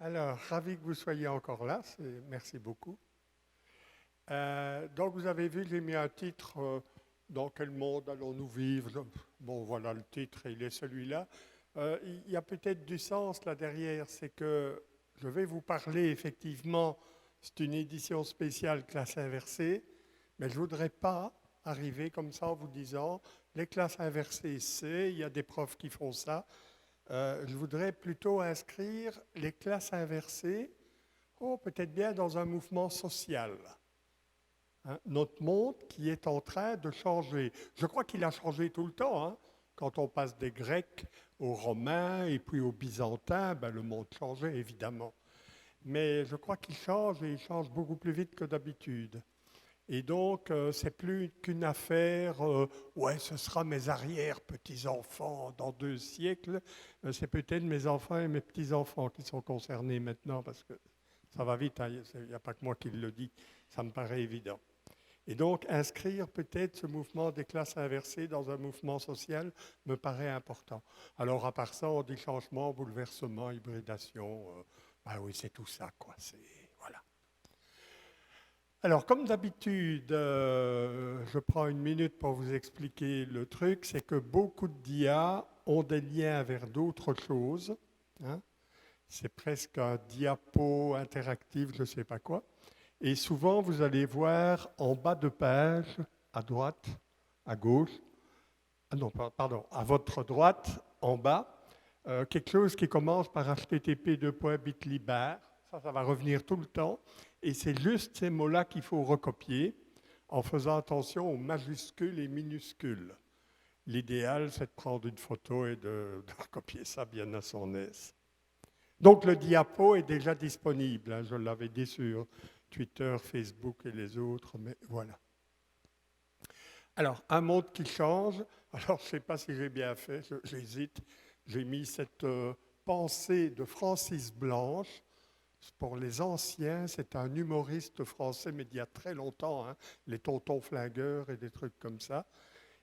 Alors, ravi que vous soyez encore là, merci beaucoup. Donc, vous avez vu, j'ai mis un titre, Dans quel monde allons-nous vivre? Bon, voilà le titre, il est celui-là. Il y a peut-être du sens là derrière, c'est que je vais vous parler effectivement, c'est une édition spéciale classe inversée, mais je ne voudrais pas arriver comme ça en vous disant, les classes inversées, il y a des profs qui font ça. Je voudrais plutôt inscrire les classes inversées, peut-être bien dans un mouvement social. Hein, notre monde qui est en train de changer. Je crois qu'il a changé tout le temps. Hein. Quand on passe des Grecs aux Romains et puis aux Byzantins, le monde changeait évidemment. Mais je crois qu'il change et il change beaucoup plus vite que d'habitude. Et donc, c'est plus qu'une affaire, ouais, ce sera mes arrière-petits-enfants dans 2 siècles. C'est peut-être mes enfants et mes petits-enfants qui sont concernés maintenant, parce que ça va vite, hein, il n'y a pas que moi qui le dis, ça me paraît évident. Et donc, inscrire peut-être ce mouvement des classes inversées dans un mouvement social me paraît important. Alors, à part ça, on dit changement, bouleversement, hybridation. Oui, c'est tout ça, quoi. Voilà. Alors, comme d'habitude, je prends une minute pour vous expliquer le truc, c'est que beaucoup de d'IA ont des liens vers d'autres choses. Hein. C'est presque un diapo interactif, je ne sais pas quoi. Et souvent, vous allez voir en bas de page, à droite, à gauche, pardon, à votre droite, en bas, quelque chose qui commence par http://bit.ly/bar. Ça va revenir tout le temps. Et c'est juste ces mots-là qu'il faut recopier en faisant attention aux majuscules et minuscules. L'idéal, c'est de prendre une photo et de recopier ça bien à son aise. Donc le diapo est déjà disponible. Hein, je l'avais dit sur Twitter, Facebook et les autres, mais voilà. Alors, un monde qui change. Alors, je ne sais pas si j'ai bien fait, j'hésite. J'ai mis cette pensée de Francis Blanche. Pour les anciens, c'est un humoriste français, mais d'il y a très longtemps, hein, les tontons flingueurs et des trucs comme ça,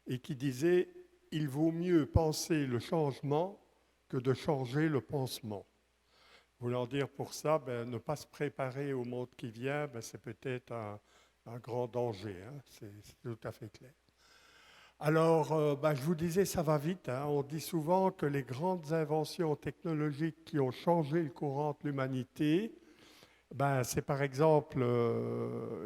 et qui disait « Il vaut mieux penser le changement que de changer le pansement ». Voulant dire pour ça, ne pas se préparer au monde qui vient, c'est peut-être un grand danger, hein, c'est tout à fait clair. Alors, je vous disais, ça va vite. Hein. On dit souvent que les grandes inventions technologiques qui ont changé le courant de l'humanité, c'est par exemple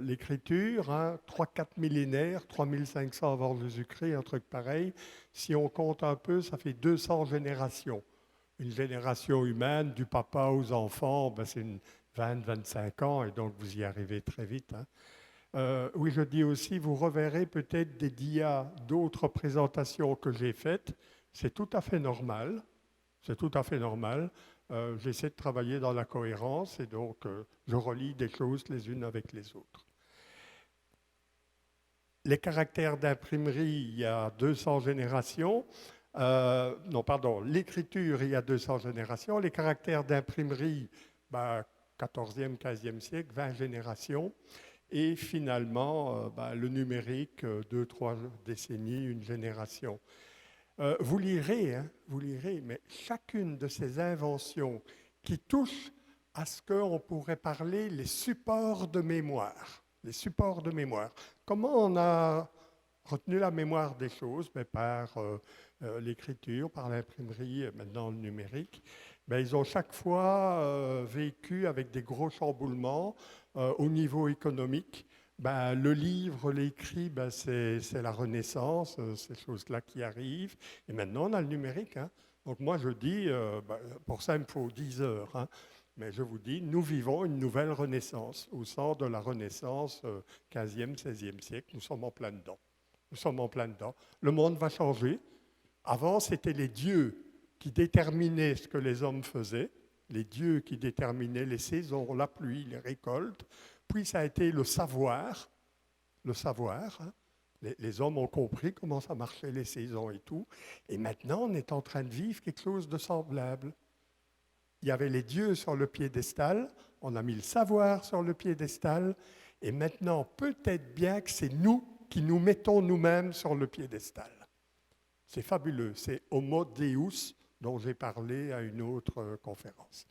l'écriture, hein, 3-4 millénaires, 3500 avant Jésus-Christ, un truc pareil. Si on compte un peu, ça fait 200 générations. Une génération humaine, du papa aux enfants, c'est une 20-25 ans, et donc vous y arrivez très vite. Hein. Oui, je dis aussi, vous reverrez peut-être des dias d'autres présentations que j'ai faites. C'est tout à fait normal. C'est tout à fait normal. J'essaie de travailler dans la cohérence et donc je relie des choses les unes avec les autres. Les caractères d'imprimerie, il y a 200 générations. L'écriture, il y a 200 générations. Les caractères d'imprimerie, 14e, 15e siècle, 20 générations. Et finalement, le numérique, 2-3 décennies, une génération. Vous lirez, mais chacune de ces inventions qui touchent à ce qu'on pourrait parler les supports de mémoire. Les supports de mémoire. Comment on a retenu la mémoire des choses? Par l'écriture, par l'imprimerie, maintenant le numérique. Ils ont chaque fois vécu avec des gros chamboulements au niveau économique. Le livre, l'écrit, c'est la Renaissance, ces choses-là qui arrivent. Et maintenant, on a le numérique. Hein. Donc moi, je dis, pour ça, il me faut 10 heures. Hein. Mais je vous dis, nous vivons une nouvelle Renaissance. Au sens de la Renaissance 15e, 16e siècle, nous sommes en plein dedans. Nous sommes en plein dedans. Le monde va changer. Avant, c'était les dieux qui déterminaient ce que les hommes faisaient, les dieux qui déterminaient les saisons, la pluie, les récoltes. Puis ça a été le savoir. Hein. Les hommes ont compris comment ça marchait les saisons et tout. Et maintenant, on est en train de vivre quelque chose de semblable. Il y avait les dieux sur le piédestal, on a mis le savoir sur le piédestal, et maintenant, peut-être bien que c'est nous qui nous mettons nous-mêmes sur le piédestal. C'est fabuleux, c'est Homo Deus dont j'ai parlé à une autre conférence.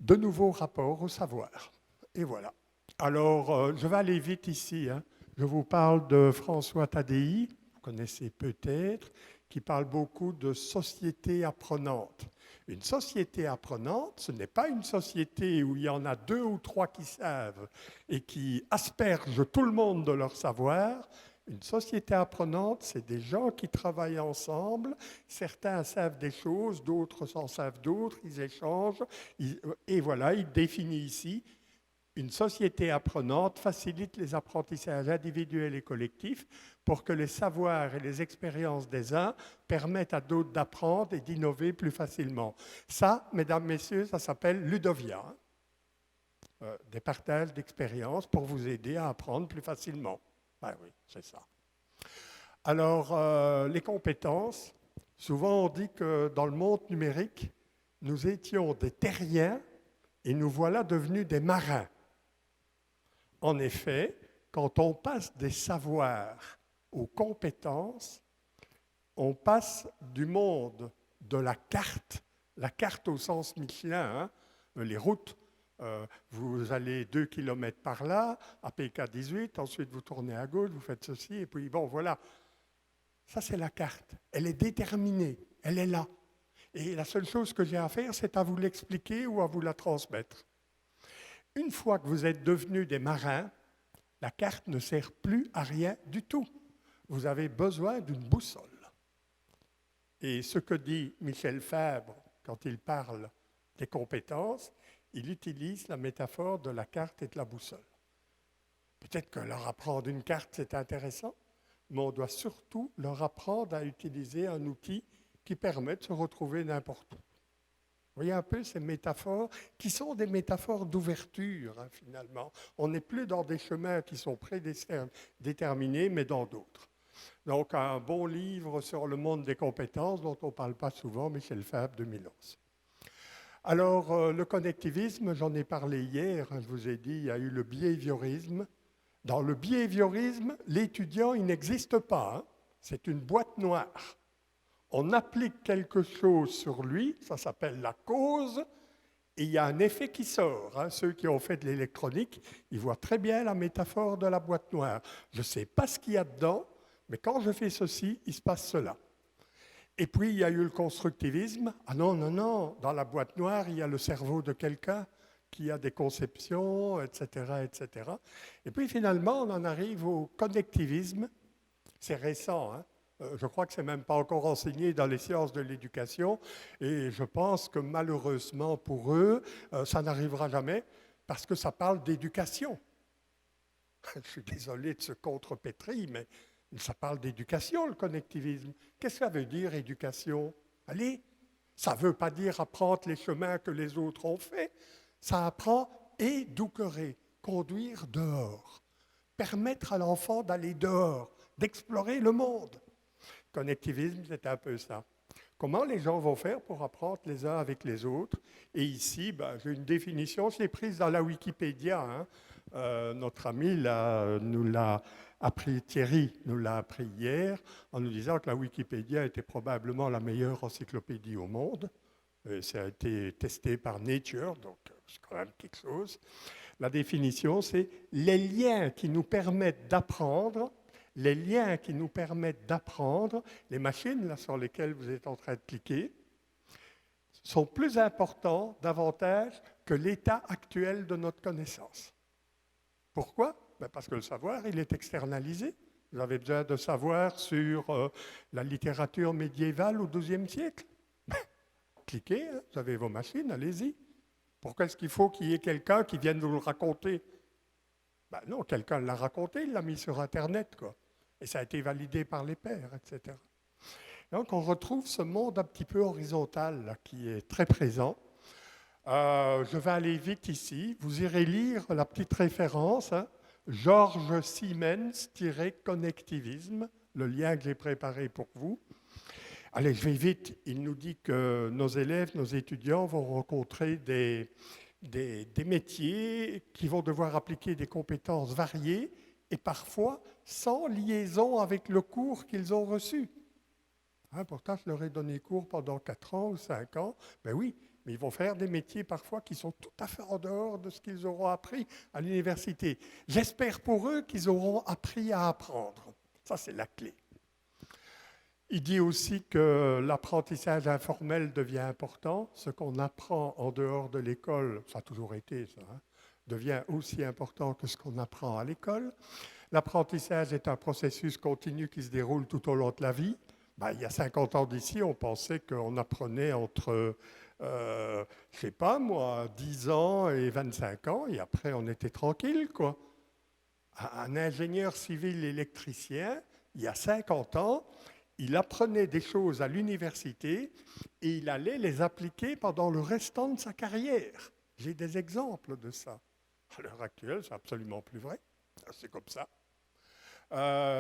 de nouveaux rapports au savoir. Et voilà. Alors, je vais aller vite ici. Je vous parle de François Tadei, vous connaissez peut-être, qui parle beaucoup de société apprenante. Une société apprenante, ce n'est pas une société où il y en a 2 ou 3 qui savent et qui aspergent tout le monde de leur savoir. Une société apprenante, c'est des gens qui travaillent ensemble. Certains savent des choses, d'autres en savent d'autres, ils échangent. Et voilà, il définit ici: une société apprenante facilite les apprentissages individuels et collectifs pour que les savoirs et les expériences des uns permettent à d'autres d'apprendre et d'innover plus facilement. Ça, mesdames, messieurs, ça s'appelle Ludovia. Des partages d'expériences pour vous aider à apprendre plus facilement. Ben oui, c'est ça. Alors, les compétences, souvent on dit que dans le monde numérique, nous étions des terriens et nous voilà devenus des marins. En effet, quand on passe des savoirs aux compétences, on passe du monde de la carte au sens Michelin, les routes. Vous allez 2 kilomètres par là, à PK18, ensuite vous tournez à gauche, vous faites ceci, et puis bon, voilà. Ça, c'est la carte. Elle est déterminée, elle est là. Et la seule chose que j'ai à faire, c'est à vous l'expliquer ou à vous la transmettre. Une fois que vous êtes devenus des marins, la carte ne sert plus à rien du tout. Vous avez besoin d'une boussole. Et ce que dit Michel Fabre quand il parle des compétences, il utilise la métaphore de la carte et de la boussole. Peut-être que leur apprendre une carte, c'est intéressant, mais on doit surtout leur apprendre à utiliser un outil qui permet de se retrouver n'importe où. Vous voyez un peu ces métaphores qui sont des métaphores d'ouverture, finalement. On n'est plus dans des chemins qui sont prédéterminés, mais dans d'autres. Donc, un bon livre sur le monde des compétences, dont on ne parle pas souvent, Michel Fabre, 2011. Alors, le connectivisme, j'en ai parlé hier, je vous ai dit, il y a eu le behaviorisme. Dans le behaviorisme, l'étudiant, il n'existe pas. C'est une boîte noire. On applique quelque chose sur lui, ça s'appelle la cause, et il y a un effet qui sort. Ceux qui ont fait de l'électronique, ils voient très bien la métaphore de la boîte noire. Je ne sais pas ce qu'il y a dedans, mais quand je fais ceci, il se passe cela. Et puis, il y a eu le constructivisme. Ah non, non, non, dans la boîte noire, il y a le cerveau de quelqu'un qui a des conceptions, etc., etc. Et puis, finalement, on en arrive au connectivisme. C'est récent, je crois que ce n'est même pas encore enseigné dans les sciences de l'éducation et je pense que malheureusement pour eux, ça n'arrivera jamais parce que ça parle d'éducation. Je suis désolé de ce contrepétri, mais ça parle d'éducation, le connectivisme. Qu'est-ce que ça veut dire, éducation? Allez, ça ne veut pas dire apprendre les chemins que les autres ont faits, ça apprend éduquer, conduire dehors, permettre à l'enfant d'aller dehors, d'explorer le monde. Connectivisme, c'est un peu ça. Comment les gens vont faire pour apprendre les uns avec les autres? Et ici, j'ai une définition, je l'ai prise dans la Wikipédia. Notre ami nous l'a appris, Thierry nous l'a appris hier, en nous disant que la Wikipédia était probablement la meilleure encyclopédie au monde. Et ça a été testé par Nature, donc c'est quand même quelque chose. La définition, c'est les liens qui nous permettent d'apprendre. Les liens qui nous permettent d'apprendre, les machines là, sur lesquelles vous êtes en train de cliquer, sont plus importants davantage que l'état actuel de notre connaissance. Pourquoi? Parce que le savoir, il est externalisé. Vous avez besoin de savoir sur la littérature médiévale au XIIe siècle. Cliquez, vous avez vos machines, allez-y. Pourquoi est-ce qu'il faut qu'il y ait quelqu'un qui vienne vous le raconter? Non, quelqu'un l'a raconté, il l'a mis sur Internet, quoi. Et ça a été validé par les pairs, etc. Donc on retrouve ce monde un petit peu horizontal là, qui est très présent. Je vais aller vite ici. Vous irez lire la petite référence, Georges Siemens-connectivisme, le lien que j'ai préparé pour vous. Allez, je vais vite. Il nous dit que nos élèves, nos étudiants vont rencontrer des métiers qui vont devoir appliquer des compétences variées et parfois sans liaison avec le cours qu'ils ont reçu. Pourtant, je leur ai donné cours pendant 4 ans ou 5 ans. Ben oui, Mais ils vont faire des métiers parfois qui sont tout à fait en dehors de ce qu'ils auront appris à l'université. J'espère pour eux qu'ils auront appris à apprendre. Ça, c'est la clé. Il dit aussi que l'apprentissage informel devient important. Ce qu'on apprend en dehors de l'école, ça a toujours été ça, devient aussi important que ce qu'on apprend à l'école. L'apprentissage est un processus continu qui se déroule tout au long de la vie. Il y a 50 ans d'ici, on pensait qu'on apprenait entre, je ne sais pas moi, 10 ans et 25 ans, et après on était tranquille, quoi. Un ingénieur civil électricien, il y a 50 ans, il apprenait des choses à l'université et il allait les appliquer pendant le restant de sa carrière. J'ai des exemples de ça. À l'heure actuelle, c'est absolument plus vrai. C'est comme ça.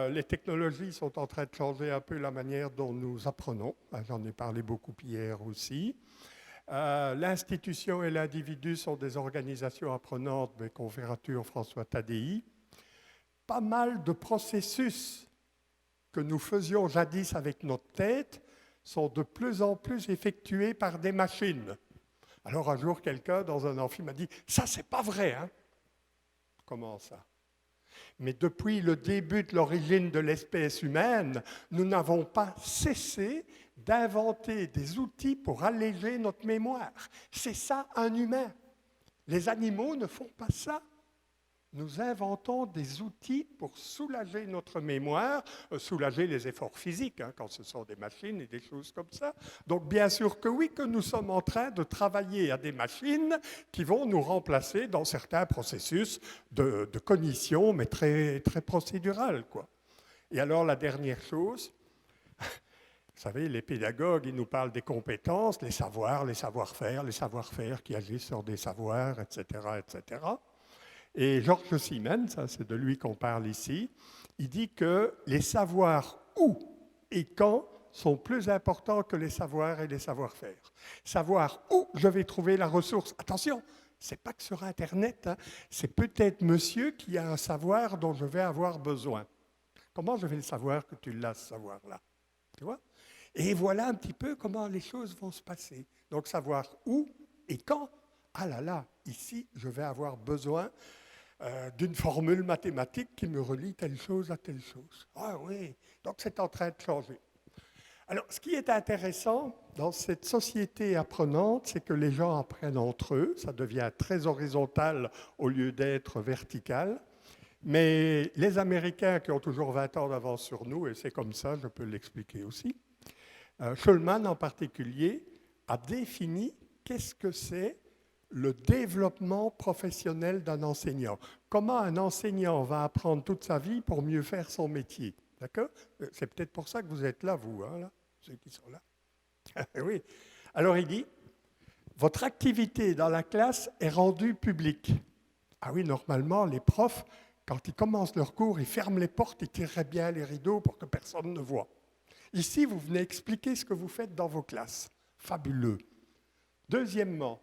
Les technologies sont en train de changer un peu la manière dont nous apprenons. J'en ai parlé beaucoup hier aussi. L'institution et l'individu sont des organisations apprenantes, mais qu'on verra-tu en François Tadei. Pas mal de processus que nous faisions jadis avec notre tête sont de plus en plus effectués par des machines. Alors un jour, quelqu'un dans un amphi m'a dit « Ça, c'est pas vrai, hein ?» Comment ça ? Mais depuis le début de l'origine de l'espèce humaine, nous n'avons pas cessé d'inventer des outils pour alléger notre mémoire. C'est ça un humain. Les animaux ne font pas ça. Nous inventons des outils pour soulager notre mémoire, soulager les efforts physiques, quand ce sont des machines et des choses comme ça. Donc bien sûr que oui, que nous sommes en train de travailler à des machines qui vont nous remplacer dans certains processus de cognition, mais très, très procédural, quoi. Et alors la dernière chose, vous savez, les pédagogues, ils nous parlent des compétences, les savoirs, les savoir-faire qui agissent sur des savoirs, etc., etc. Et Georges Siemens, ça c'est de lui qu'on parle ici, il dit que les savoirs où et quand sont plus importants que les savoirs et les savoir-faire. Savoir où je vais trouver la ressource. Attention, c'est pas que sur Internet, c'est peut-être monsieur qui a un savoir dont je vais avoir besoin. Comment je vais le savoir que tu l'as, ce savoir-là? Tu vois? Et voilà un petit peu comment les choses vont se passer. Donc savoir où et quand. Ah là là, ici, je vais avoir besoin d'une formule mathématique qui me relie telle chose à telle chose. Ah oui, donc c'est en train de changer. Alors, ce qui est intéressant dans cette société apprenante, c'est que les gens apprennent entre eux, ça devient très horizontal au lieu d'être vertical. Mais les Américains qui ont toujours 20 ans d'avance sur nous, et c'est comme ça, je peux l'expliquer aussi, Schulman en particulier a défini qu'est-ce que c'est le développement professionnel d'un enseignant. Comment un enseignant va apprendre toute sa vie pour mieux faire son métier. D'accord ? C'est peut-être pour ça que vous êtes là, vous, là, ceux qui sont là. Oui. Alors il dit, votre activité dans la classe est rendue publique. Ah oui, normalement, les profs, quand ils commencent leur cours, ils ferment les portes, ils tireraient bien les rideaux pour que personne ne voie. Ici, vous venez expliquer ce que vous faites dans vos classes. Fabuleux. Deuxièmement,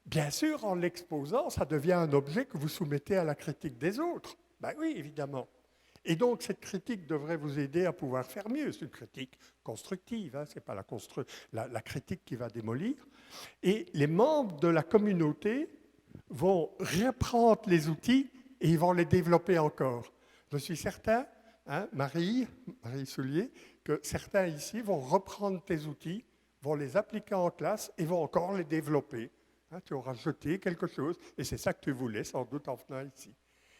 bien sûr, en l'exposant, ça devient un objet que vous soumettez à la critique des autres. Ben oui, évidemment. Et donc, cette critique devrait vous aider à pouvoir faire mieux. C'est une critique constructive, ce n'est pas la critique qui va démolir. Et les membres de la communauté vont reprendre les outils et ils vont les développer encore. Je suis certain, Marie Soulier, que certains ici vont reprendre tes outils, vont les appliquer en classe et vont encore les développer. Tu auras jeté quelque chose, et c'est ça que tu voulais sans doute en venant ici.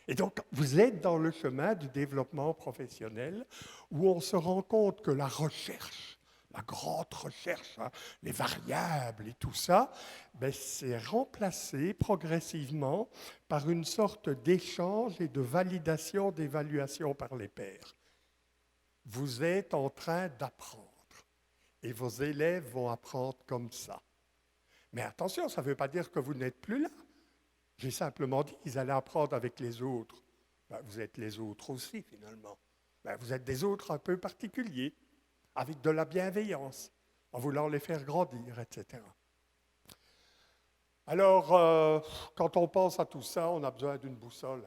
Et donc, vous êtes dans le chemin du développement professionnel où on se rend compte que la recherche, la grande recherche, les variables et tout ça, c'est remplacé progressivement par une sorte d'échange et de validation d'évaluation par les pairs. Vous êtes en train d'apprendre et vos élèves vont apprendre comme ça. Mais attention, ça ne veut pas dire que vous n'êtes plus là. J'ai simplement dit qu'ils allaient apprendre avec les autres. Vous êtes les autres aussi, finalement. Vous êtes des autres un peu particuliers, avec de la bienveillance, en voulant les faire grandir, etc. Alors, quand on pense à tout ça, on a besoin d'une boussole.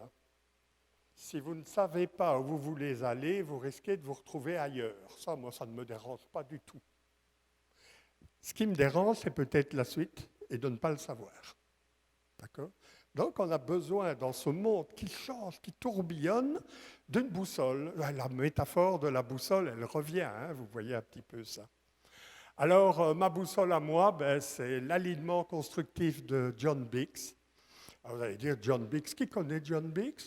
Si vous ne savez pas où vous voulez aller, vous risquez de vous retrouver ailleurs. Ça, moi, ça ne me dérange pas du tout. Ce qui me dérange, c'est peut-être la suite, et de ne pas le savoir. D'accord ? Donc, on a besoin, dans ce monde qui change, qui tourbillonne, d'une boussole. La métaphore de la boussole, elle revient, hein, vous voyez un petit peu ça. Alors, ma boussole à moi, c'est l'alignement constructif de John Biggs. Alors, vous allez dire John Biggs. Qui connaît John Biggs?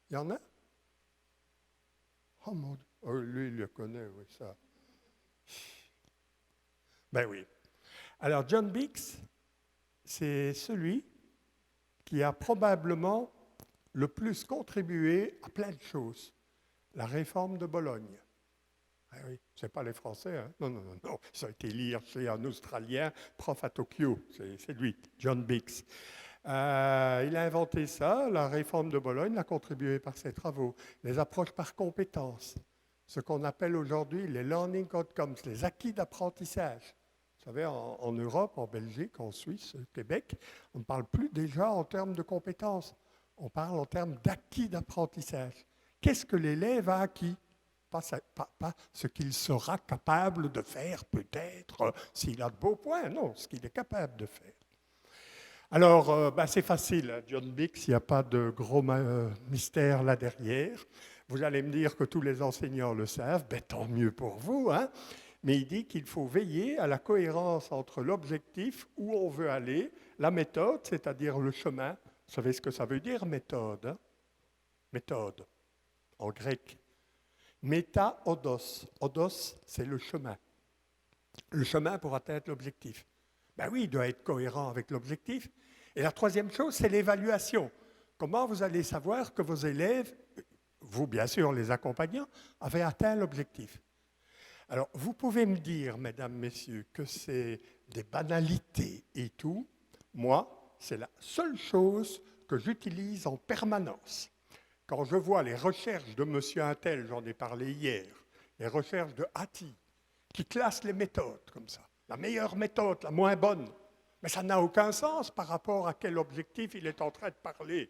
Il y en a? Oh mon Dieu. Oh, lui, il le connaît, oui, ça. Ben oui. Alors, John Biggs, c'est celui qui a probablement le plus contribué à plein de choses. La réforme de Bologne. Ah oui, ce n'est pas les Français, hein? Non, non, non, non. Ça a été lire chez un Australien, prof à Tokyo. C'est lui, John Biggs. Il a inventé ça, la réforme de Bologne, il a contribué par ses travaux. Les approches par compétences, ce qu'on appelle aujourd'hui les learning outcomes, les acquis d'apprentissage. Vous savez, en Europe, en Belgique, en Suisse, au Québec, on ne parle plus déjà en termes de compétences. On parle en termes d'acquis d'apprentissage. Qu'est-ce que l'élève a acquis ? Pas ce qu'il sera capable de faire, peut-être, s'il a de beaux points. Non, ce qu'il est capable de faire. Alors, c'est facile, hein, John Biggs, il n'y a pas de gros mystère là derrière. Vous allez me dire que tous les enseignants le savent, tant mieux pour vous, hein. Mais il dit qu'il faut veiller à la cohérence entre l'objectif, où on veut aller, la méthode, c'est-à-dire le chemin. Vous savez ce que ça veut dire, méthode, hein? Méthode, en grec. Méta, odos. Odos, c'est le chemin. Le chemin pour atteindre l'objectif. Ben oui, il doit être cohérent avec l'objectif. Et la troisième chose, c'est l'évaluation. Comment vous allez savoir que vos élèves, vous bien sûr les accompagnants, avaient atteint l'objectif? Alors, vous pouvez me dire, mesdames, messieurs, que c'est des banalités et tout. Moi, c'est la seule chose que j'utilise en permanence. Quand je vois les recherches de M. Intel, j'en ai parlé hier, les recherches de Hattie, qui classent les méthodes comme ça, la meilleure méthode, la moins bonne, mais ça n'a aucun sens par rapport à quel objectif il est en train de parler.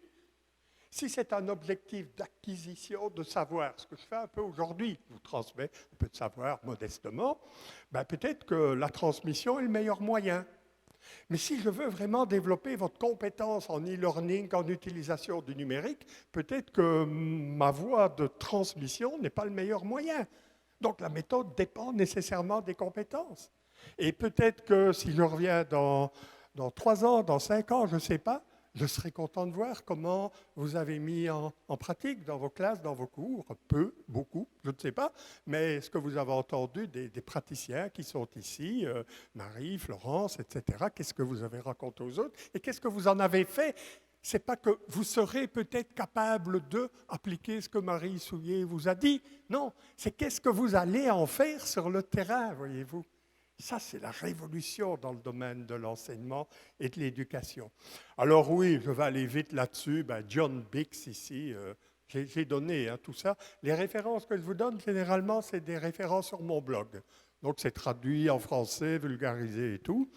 Si c'est un objectif d'acquisition de savoir, ce que je fais un peu aujourd'hui, je vous transmets un peu de savoir modestement, peut-être que la transmission est le meilleur moyen. Mais si je veux vraiment développer votre compétence en e-learning, en utilisation du numérique, peut-être que ma voie de transmission n'est pas le meilleur moyen. Donc la méthode dépend nécessairement des compétences. Et peut-être que si je reviens dans 3 ans, dans 5 ans, je ne sais pas, je serai content de voir comment vous avez mis en pratique dans vos classes, dans vos cours, peu, beaucoup, je ne sais pas, mais ce que vous avez entendu des praticiens qui sont ici, Marie, Florence, etc., qu'est-ce que vous avez raconté aux autres et qu'est-ce que vous en avez fait? Ce n'est pas que vous serez peut-être capable d'appliquer ce que Marie Soulier vous a dit, non, c'est qu'est-ce que vous allez en faire sur le terrain, voyez-vous. Ça, c'est la révolution dans le domaine de l'enseignement et de l'éducation. Alors oui, je vais aller vite là-dessus. John Biggs ici, j'ai donné tout ça. Les références que je vous donne, généralement, c'est des références sur mon blog. Donc, c'est traduit en français, vulgarisé et tout.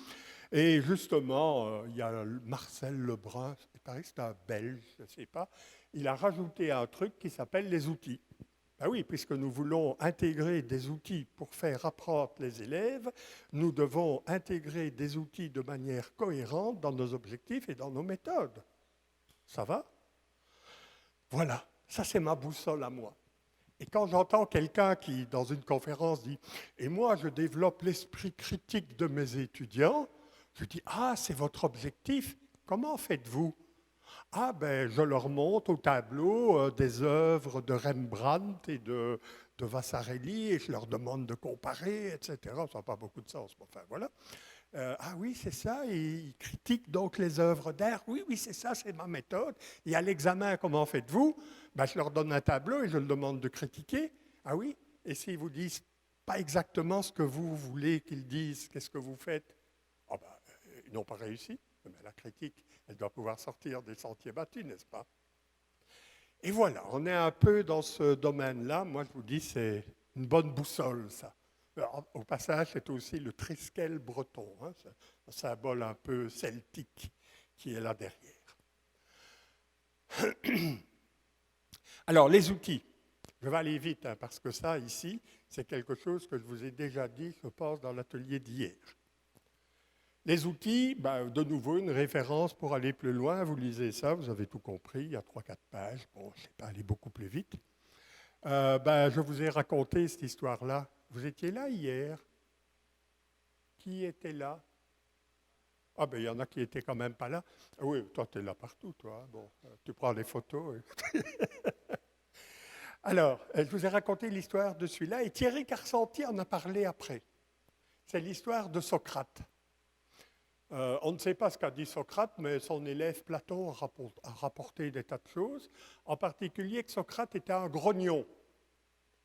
Et justement, il y a Marcel Lebrun, il paraît que c'est un Belge, je ne sais pas. Il a rajouté un truc qui s'appelle les outils. Ben oui, puisque nous voulons intégrer des outils pour faire apprendre les élèves, nous devons intégrer des outils de manière cohérente dans nos objectifs et dans nos méthodes. Ça va? Voilà, ça c'est ma boussole à moi. Et quand j'entends quelqu'un qui, dans une conférence, dit « Et moi, je développe l'esprit critique de mes étudiants », je dis « Ah, c'est votre objectif, comment faites-vous » Ah, je leur montre au tableau des œuvres de Rembrandt et de Vasarely et je leur demande de comparer, etc. Ça n'a pas beaucoup de sens, mais enfin voilà. Ah oui, c'est ça, et ils critiquent donc les œuvres d'art. Oui, c'est ça, c'est ma méthode. Et à l'examen, comment faites-vous? Je leur donne un tableau et je leur demande de critiquer. Ah oui, et s'ils vous disent pas exactement ce que vous voulez qu'ils disent, qu'est-ce que vous faites? Ils n'ont pas réussi. Mais la critique, elle doit pouvoir sortir des sentiers battus, n'est-ce pas? Et voilà, on est un peu dans ce domaine-là. Moi, je vous dis, c'est une bonne boussole, ça. Alors, au passage, c'est aussi le triskel breton, hein, c'est un symbole un peu celtique qui est là derrière. Alors, les outils. Je vais aller vite, parce que ça, ici, c'est quelque chose que je vous ai déjà dit, je pense, dans l'atelier d'hier. Les outils, de nouveau, une référence pour aller plus loin. Vous lisez ça, vous avez tout compris. Il y a 3-4 pages. Bon, je ne sais pas aller beaucoup plus vite. Je vous ai raconté cette histoire-là. Vous étiez là hier? Qui était là? Ah il y en a qui étaient quand même pas là. Oui, toi, tu es là partout, toi. Bon, tu prends les photos. Alors, je vous ai raconté l'histoire de celui-là, et Thierry Carcenti en a parlé après. C'est l'histoire de Socrate. On ne sait pas ce qu'a dit Socrate, mais son élève Platon a rapporté des tas de choses, en particulier que Socrate était un grognon.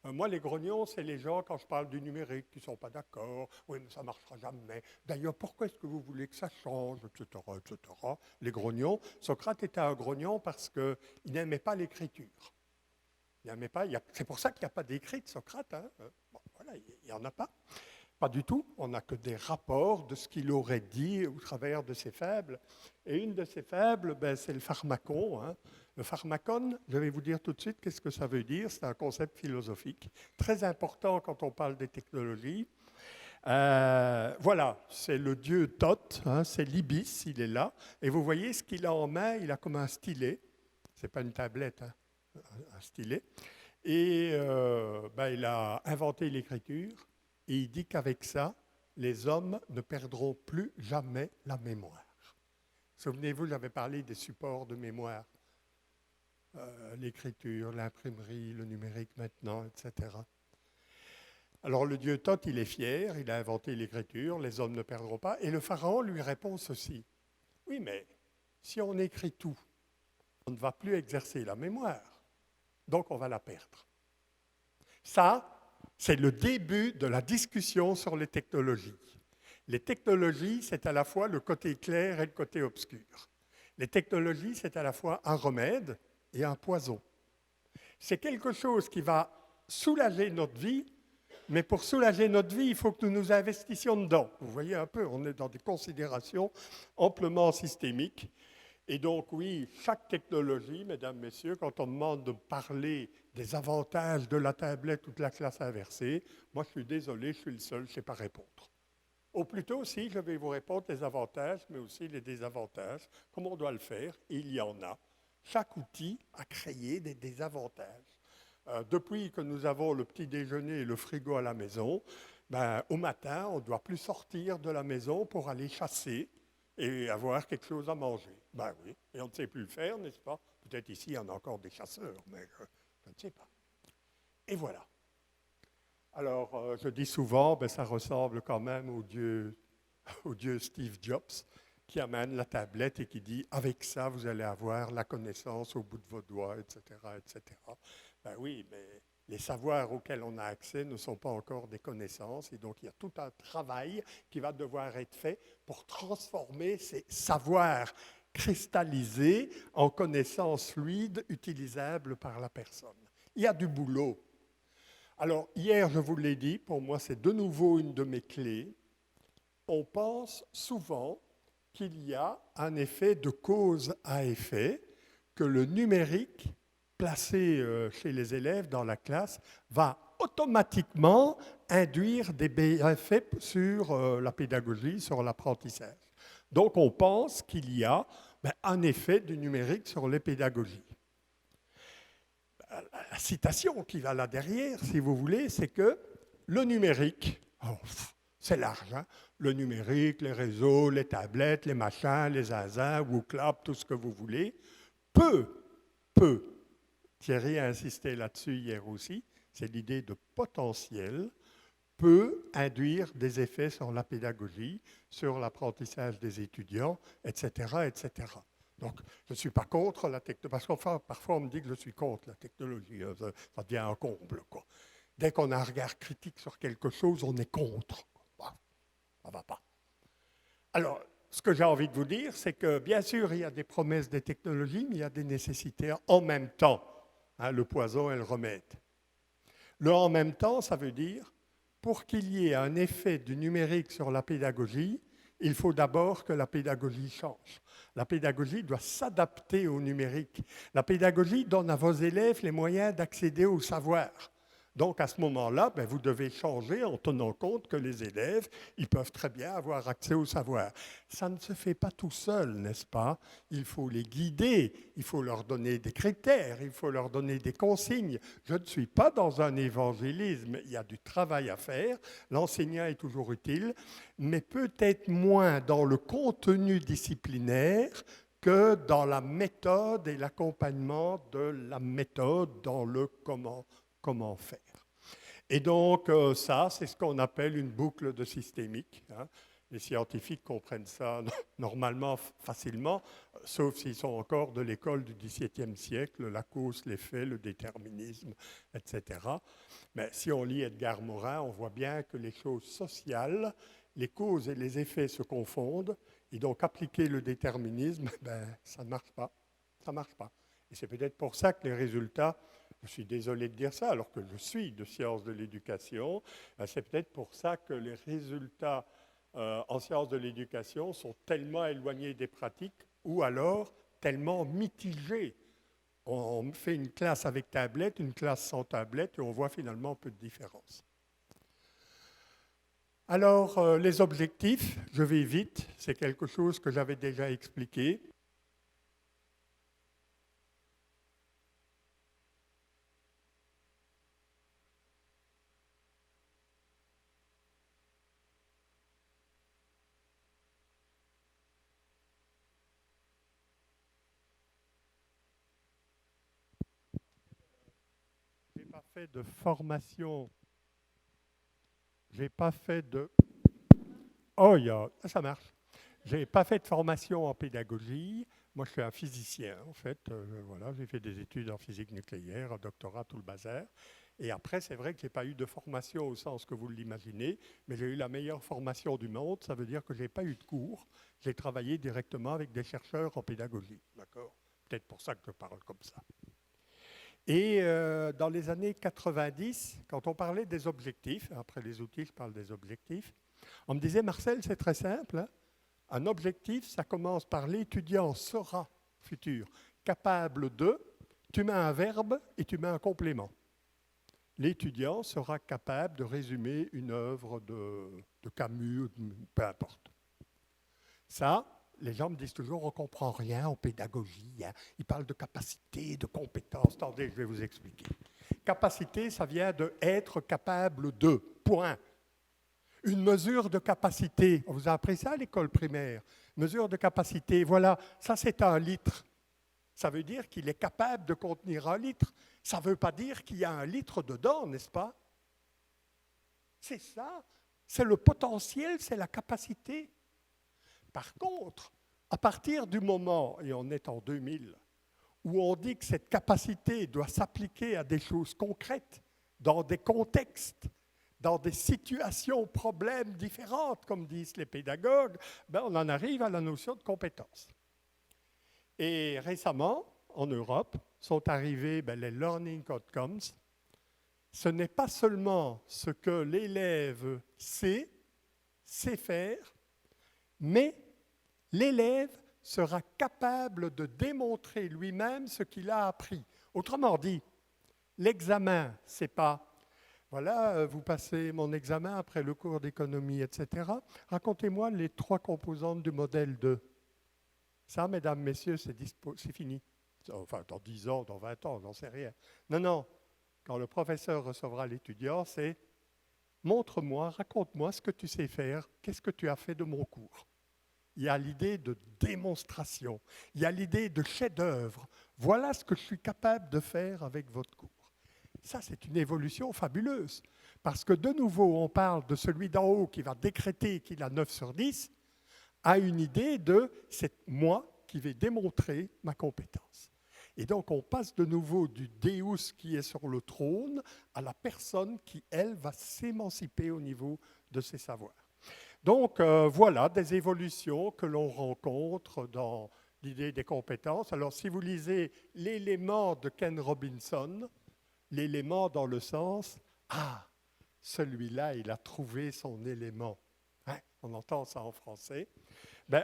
Moi, les grognons, c'est les gens, quand je parle du numérique, qui ne sont pas d'accord. Oui, mais ça ne marchera jamais. D'ailleurs, pourquoi est-ce que vous voulez que ça change, etc., etc. Les grognons. Socrate était un grognon parce qu'il n'aimait pas l'écriture. Il n'aimait pas. C'est pour ça qu'il n'y a pas d'écrit de Socrate. Hein. Bon, voilà, il n'y en a pas. Pas du tout. On n'a que des rapports de ce qu'il aurait dit au travers de ses fables. Et une de ses fables, c'est le pharmacon. Hein. Le pharmacon, je vais vous dire tout de suite qu'est-ce que ça veut dire. C'est un concept philosophique très important quand on parle des technologies. Voilà, c'est le dieu Thoth, hein, c'est l'ibis, il est là. Et vous voyez ce qu'il a en main, il a comme un stylet. Ce n'est pas une tablette, hein, un stylet. Et il a inventé l'écriture. Et il dit qu'avec ça, les hommes ne perdront plus jamais la mémoire. Souvenez-vous, j'avais parlé des supports de mémoire. L'écriture, l'imprimerie, le numérique maintenant, etc. Alors le dieu Thoth, il est fier, il a inventé l'écriture, les hommes ne perdront pas. Et le pharaon lui répond ceci. Oui, mais si on écrit tout, on ne va plus exercer la mémoire. Donc on va la perdre. Ça, c'est le début de la discussion sur les technologies. Les technologies, c'est à la fois le côté clair et le côté obscur. Les technologies, c'est à la fois un remède et un poison. C'est quelque chose qui va soulager notre vie, mais pour soulager notre vie, il faut que nous nous investissions dedans. Vous voyez un peu, on est dans des considérations amplement systémiques. Et donc oui, chaque technologie, mesdames, messieurs, quand on demande de parler des avantages de la tablette ou de la classe inversée, moi je suis désolé, je suis le seul, je ne sais pas répondre. Ou plutôt, si, je vais vous répondre les avantages, mais aussi les désavantages. Comment on doit le faire? Il y en a. Chaque outil a créé des désavantages. Depuis que nous avons le petit déjeuner et le frigo à la maison, au matin, on ne doit plus sortir de la maison pour aller chasser et avoir quelque chose à manger. Oui, et on ne sait plus le faire, n'est-ce pas? Peut-être ici, il y en a encore des chasseurs, mais je ne sais pas. Et voilà. Alors, je dis souvent, ça ressemble quand même au dieu Steve Jobs, qui amène la tablette et qui dit « avec ça, vous allez avoir la connaissance au bout de vos doigts, etc. etc. » Oui, mais les savoirs auxquels on a accès ne sont pas encore des connaissances, et donc il y a tout un travail qui va devoir être fait pour transformer ces savoirs cristallisés en connaissances fluides utilisables par la personne. Il y a du boulot. Alors, hier, je vous l'ai dit, pour moi, c'est de nouveau une de mes clés. On pense souvent qu'il y a un effet de cause à effet, que le numérique placé chez les élèves dans la classe va automatiquement induire des bienfaits sur la pédagogie, sur l'apprentissage. Donc on pense qu'il y a un effet du numérique sur les pédagogies. La citation qui va là derrière, si vous voulez, c'est que le numérique, c'est large, hein, le numérique, les réseaux, les tablettes, les machins, les zinzins, WooClap, tout ce que vous voulez, peut, Thierry a insisté là-dessus hier aussi, c'est l'idée de potentiel, peut induire des effets sur la pédagogie, sur l'apprentissage des étudiants, etc., etc. Donc, je ne suis pas contre la technologie, parce qu'enfin, parfois on me dit que je suis contre la technologie, ça devient un comble, quoi. Dès qu'on a un regard critique sur quelque chose, on est contre. Ça ne va pas. Alors, ce que j'ai envie de vous dire, c'est que bien sûr, il y a des promesses des technologies, mais il y a des nécessités en même temps. Hein, le poison et le remède. Le en même temps, ça veut dire, pour qu'il y ait un effet du numérique sur la pédagogie, il faut d'abord que la pédagogie change. La pédagogie doit s'adapter au numérique. La pédagogie donne à vos élèves les moyens d'accéder au savoir. Donc à ce moment-là, vous devez changer en tenant compte que les élèves, ils peuvent très bien avoir accès au savoir. Ça ne se fait pas tout seul, n'est-ce pas? Il faut les guider, il faut leur donner des critères, il faut leur donner des consignes. Je ne suis pas dans un évangélisme, il y a du travail à faire, l'enseignant est toujours utile, mais peut-être moins dans le contenu disciplinaire que dans la méthode et l'accompagnement de la méthode, dans le comment faire. Et donc ça, c'est ce qu'on appelle une boucle de systémique. Hein. Les scientifiques comprennent ça normalement facilement, sauf s'ils sont encore de l'école du XVIIe siècle, la cause, l'effet, le déterminisme, etc. Mais si on lit Edgar Morin, on voit bien que les choses sociales, les causes et les effets se confondent, et donc appliquer le déterminisme, ça ne marche pas. Ça ne marche pas. Et c'est peut-être pour ça que les résultats, je suis désolé de dire ça, alors que je suis de sciences de l'éducation, c'est peut-être pour ça que les résultats en sciences de l'éducation sont tellement éloignés des pratiques ou alors tellement mitigés. On fait une classe avec tablette, une classe sans tablette, et on voit finalement peu de différence. Alors, les objectifs, je vais vite, c'est quelque chose que j'avais déjà expliqué. Je n'ai pas fait de formation. J'ai pas fait de... Oh, ça marche. J'ai pas fait de formation en pédagogie. Moi, je suis un physicien, en fait. Voilà, j'ai fait des études en physique nucléaire, un doctorat, tout le bazar. Et après, c'est vrai que je n'ai pas eu de formation au sens que vous l'imaginez, mais j'ai eu la meilleure formation du monde. Ça veut dire que je n'ai pas eu de cours. J'ai travaillé directement avec des chercheurs en pédagogie. D'accord ? Peut-être pour ça que je parle comme ça. Et dans les années 90, quand on parlait des objectifs, après les outils, je parle des objectifs, on me disait, Marcel, c'est très simple, hein. Un objectif, ça commence par l'étudiant sera futur capable de, tu mets un verbe et tu mets un complément. L'étudiant sera capable de résumer une œuvre de Camus, peu importe. Ça, les gens me disent toujours, on ne comprend rien en pédagogie. Hein. Ils parlent de capacité, de compétence. Attendez, je vais vous expliquer. Capacité, ça vient de être capable de, point. Une mesure de capacité, on vous a appris ça à l'école primaire. Mesure de capacité, voilà, ça c'est 1 litre. Ça veut dire qu'il est capable de contenir 1 litre. Ça ne veut pas dire qu'il y a 1 litre dedans, n'est-ce pas? C'est ça, c'est le potentiel, c'est la capacité. Par contre, à partir du moment, et on est en 2000, où on dit que cette capacité doit s'appliquer à des choses concrètes, dans des contextes, dans des situations, problèmes différentes, comme disent les pédagogues, on en arrive à la notion de compétence. Et récemment, en Europe, sont arrivés les learning outcomes. Ce n'est pas seulement ce que l'élève sait faire, mais l'élève sera capable de démontrer lui-même ce qu'il a appris. Autrement dit, l'examen, c'est pas voilà, vous passez mon examen après le cours d'économie, etc. Racontez-moi les 3 composantes du modèle 2. Ça, mesdames, messieurs, c'est fini. Enfin, dans 10 ans, dans 20 ans, j'en sais rien. Non. Quand le professeur recevra l'étudiant, c'est « Montre-moi, raconte-moi ce que tu sais faire, qu'est-ce que tu as fait de mon cours ?» Il y a l'idée de démonstration, il y a l'idée de chef-d'œuvre. Voilà ce que je suis capable de faire avec votre cours. Ça, c'est une évolution fabuleuse, parce que de nouveau, on parle de celui d'en haut qui va décréter qu'il a 9 sur 10, à une idée de « c'est moi qui vais démontrer ma compétence ». Et donc, on passe de nouveau du Deus qui est sur le trône à la personne qui, elle, va s'émanciper au niveau de ses savoirs. Donc, voilà des évolutions que l'on rencontre dans l'idée des compétences. Alors, si vous lisez l'élément de Ken Robinson, l'élément dans le sens « Ah, celui-là, il a trouvé son élément hein ». On entend ça en français.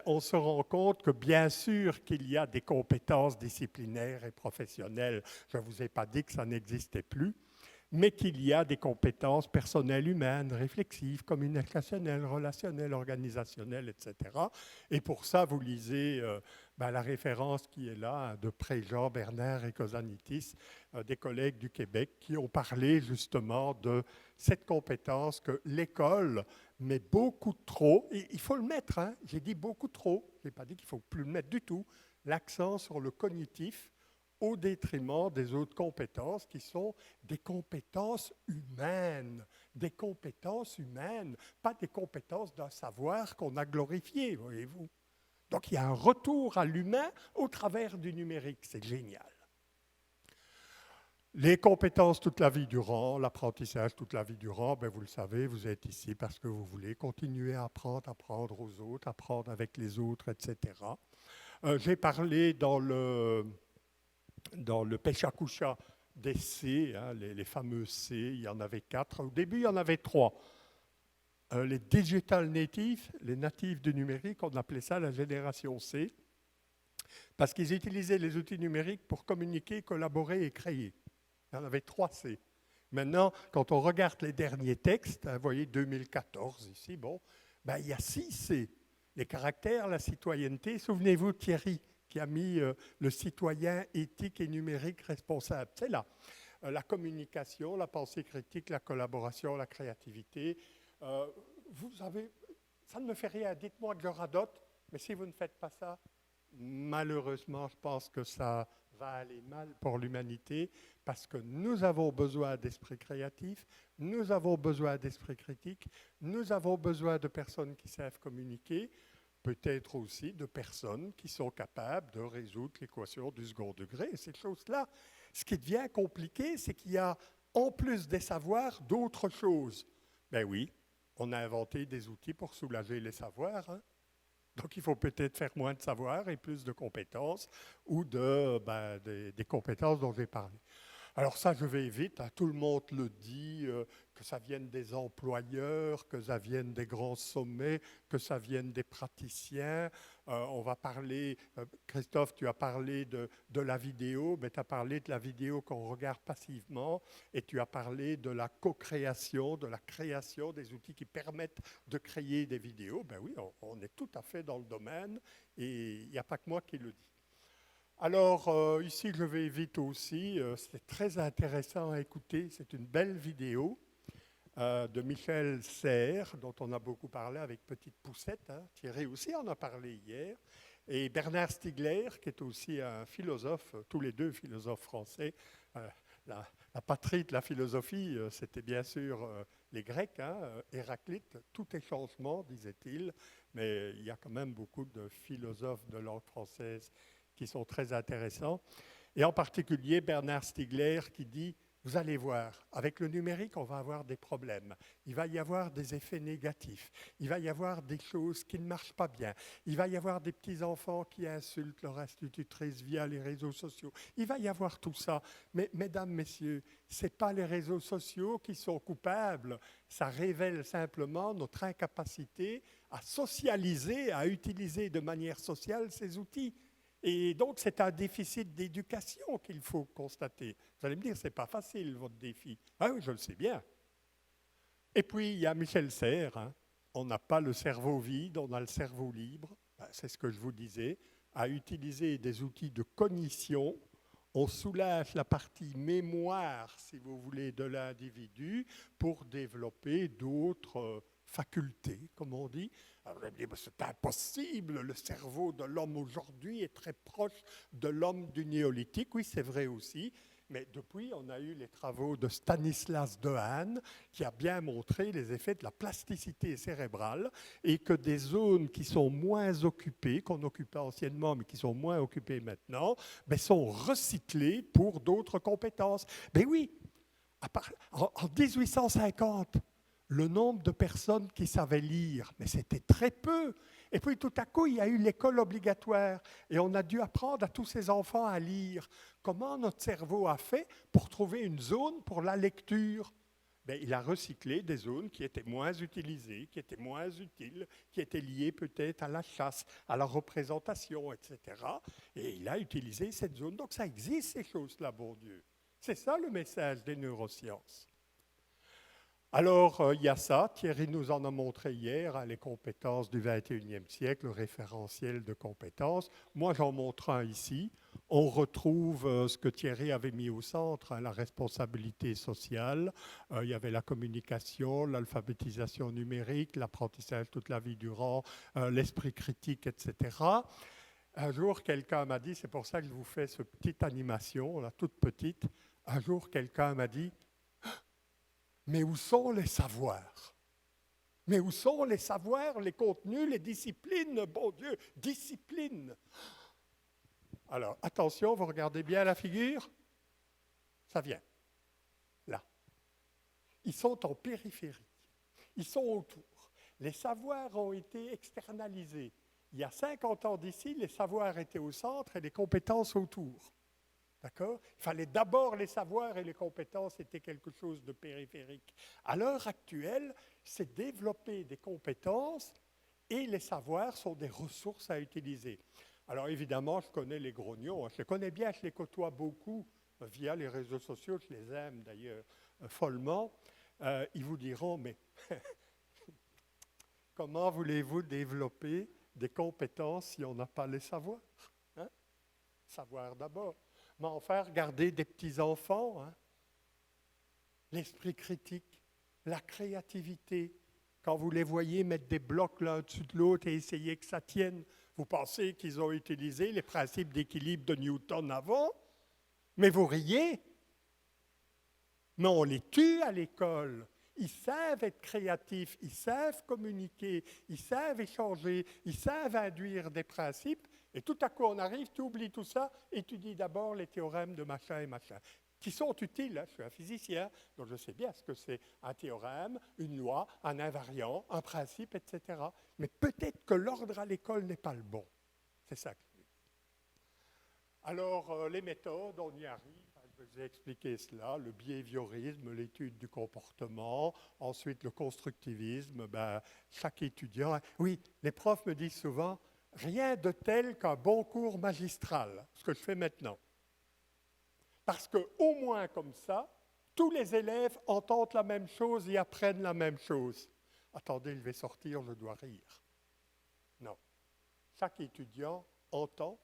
On se rend compte que bien sûr qu'il y a des compétences disciplinaires et professionnelles. Je ne vous ai pas dit que ça n'existait plus, mais qu'il y a des compétences personnelles humaines, réflexives, communicationnelles, relationnelles, organisationnelles, etc. Et pour ça, vous lisez la référence qui est là de Préjean, Bernard et Kozanitis, des collègues du Québec, qui ont parlé justement de cette compétence que l'école met beaucoup trop, et il faut le mettre, hein, j'ai dit beaucoup trop, je n'ai pas dit qu'il ne faut plus le mettre du tout, l'accent sur le cognitif, au détriment des autres compétences qui sont des compétences humaines, pas des compétences d'un savoir qu'on a glorifié, voyez-vous. Donc il y a un retour à l'humain au travers du numérique, c'est génial. Les compétences toute la vie durant, l'apprentissage toute la vie durant, vous le savez, vous êtes ici parce que vous voulez continuer à apprendre aux autres, apprendre avec les autres, etc. J'ai parlé dans le Pechakucha des C, hein, les fameux C, il y en avait 4. Au début, il y en avait 3. Les digital natives, les natifs du numérique, on appelait ça la génération C, parce qu'ils utilisaient les outils numériques pour communiquer, collaborer et créer. Il y en avait 3 C. Maintenant, quand on regarde les derniers textes, vous voyez 2014 ici, il y a 6 C. Les caractères, la citoyenneté, souvenez-vous Thierry, qui a mis le citoyen éthique et numérique responsable. C'est là. La communication, la pensée critique, la collaboration, la créativité. Ça ne me fait rien, dites-moi que je radote, mais si vous ne faites pas ça, malheureusement, je pense que ça va aller mal pour l'humanité, parce que nous avons besoin d'esprit créatif, nous avons besoin d'esprit critique, nous avons besoin de personnes qui savent communiquer, peut-être aussi de personnes qui sont capables de résoudre l'équation du second degré. Et ces choses-là, ce qui devient compliqué, c'est qu'il y a, en plus des savoirs, d'autres choses. Ben oui, on a inventé des outils pour soulager les savoirs. Hein. Donc il faut peut-être faire moins de savoirs et plus de compétences, ou des compétences dont j'ai parlé. Alors ça, je vais vite, hein. Tout le monde le dit, que ça vienne des employeurs, que ça vienne des grands sommets, que ça vienne des praticiens. On va parler, Christophe, tu as parlé de la vidéo, mais tu as parlé de la vidéo qu'on regarde passivement, et tu as parlé de la co-création, de la création des outils qui permettent de créer des vidéos. Ben oui, on est tout à fait dans le domaine, et il n'y a pas que moi qui le dis. Alors, ici, je vais vite aussi. C'est très intéressant à écouter. C'est une belle vidéo de Michel Serres, dont on a beaucoup parlé avec Petite Poussette. Hein. Thierry aussi en a parlé hier. Et Bernard Stiegler, qui est aussi un philosophe, tous les deux philosophes français. La patrie de la philosophie, c'était bien sûr les Grecs, hein, Héraclite. Tout est changement, disait-il. Mais il y a quand même beaucoup de philosophes de langue française qui sont très intéressants. Et en particulier Bernard Stiegler qui dit, vous allez voir, avec le numérique, on va avoir des problèmes. Il va y avoir des effets négatifs. Il va y avoir des choses qui ne marchent pas bien. Il va y avoir des petits-enfants qui insultent leur institutrice via les réseaux sociaux. Il va y avoir tout ça. Mais, mesdames, messieurs, ce n'est pas les réseaux sociaux qui sont coupables. Ça révèle simplement notre incapacité à socialiser, à utiliser de manière sociale ces outils. Et donc, c'est un déficit d'éducation qu'il faut constater. Vous allez me dire, ce n'est pas facile, votre défi. Ah oui, je le sais bien. Et puis, il y a Michel Serres. Hein. On n'a pas le cerveau vide, on a le cerveau libre. C'est ce que je vous disais. À utiliser des outils de cognition, on soulage la partie mémoire, si vous voulez, de l'individu pour développer d'autres facultés, comme on dit. Alors, vous allez me dire, c'est impossible, le cerveau de l'homme aujourd'hui est très proche de l'homme du néolithique. Oui, c'est vrai aussi, mais depuis, on a eu les travaux de Stanislas Dehaene qui a bien montré les effets de la plasticité cérébrale et que des zones qui sont moins occupées, qu'on occupait anciennement, mais qui sont moins occupées maintenant, sont recyclées pour d'autres compétences. Mais oui, en 1850, le nombre de personnes qui savaient lire, mais c'était très peu. Et puis tout à coup, il y a eu l'école obligatoire et on a dû apprendre à tous ces enfants à lire. Comment notre cerveau a fait pour trouver une zone pour la lecture ? Il a recyclé des zones qui étaient moins utilisées, qui étaient moins utiles, qui étaient liées peut-être à la chasse, à la représentation, etc. Et il a utilisé cette zone. Donc ça existe, ces choses-là, bon Dieu. C'est ça le message des neurosciences. Alors, il y a ça, Thierry nous en a montré hier, hein, les compétences du XXIe siècle, le référentiel de compétences. Moi, j'en montre un ici. On retrouve ce que Thierry avait mis au centre, hein, la responsabilité sociale. Il y avait la communication, l'alphabétisation numérique, l'apprentissage toute la vie durant, l'esprit critique, etc. Un jour, quelqu'un m'a dit, c'est pour ça que je vous fais cette petite animation, là, toute petite. Un jour, quelqu'un m'a dit, mais où sont les savoirs? Mais où sont les savoirs, les contenus, les disciplines? Bon Dieu, discipline! Alors, attention, vous regardez bien la figure. Ça vient, là. Ils sont en périphérie. Ils sont autour. Les savoirs ont été externalisés. Il y a 50 ans d'ici, les savoirs étaient au centre et les compétences autour. D'accord? Il fallait d'abord les savoirs et les compétences étaient quelque chose de périphérique. À l'heure actuelle, c'est développer des compétences et les savoirs sont des ressources à utiliser. Alors évidemment, je connais les grognons, je les connais bien, je les côtoie beaucoup via les réseaux sociaux, je les aime d'ailleurs follement. Ils vous diront, mais comment voulez-vous développer des compétences si on n'a pas les savoirs? Hein? Savoir d'abord. Mais enfin, regardez des petits-enfants, hein? L'esprit critique, la créativité. Quand vous les voyez mettre des blocs l'un dessus de l'autre et essayer que ça tienne, vous pensez qu'ils ont utilisé les principes d'équilibre de Newton avant, mais vous riez. Mais on les tue à l'école. Ils savent être créatifs, ils savent communiquer, ils savent échanger, ils savent induire des principes. Et tout à coup, on arrive, tu oublies tout ça, et tu dis d'abord les théorèmes de machin et machin, qui sont utiles. Hein. Je suis un physicien, donc je sais bien ce que c'est un théorème, une loi, un invariant, un principe, etc. Mais peut-être que l'ordre à l'école n'est pas le bon. C'est ça que je dis. Alors, les méthodes, on y arrive. Je vous ai expliqué cela, le behaviorisme, l'étude du comportement, ensuite le constructivisme, chaque étudiant... Oui, les profs me disent souvent, rien de tel qu'un bon cours magistral, ce que je fais maintenant. Parce qu'au moins comme ça, tous les élèves entendent la même chose et apprennent la même chose. Attendez, je vais sortir, je dois rire. Non. Chaque étudiant entend,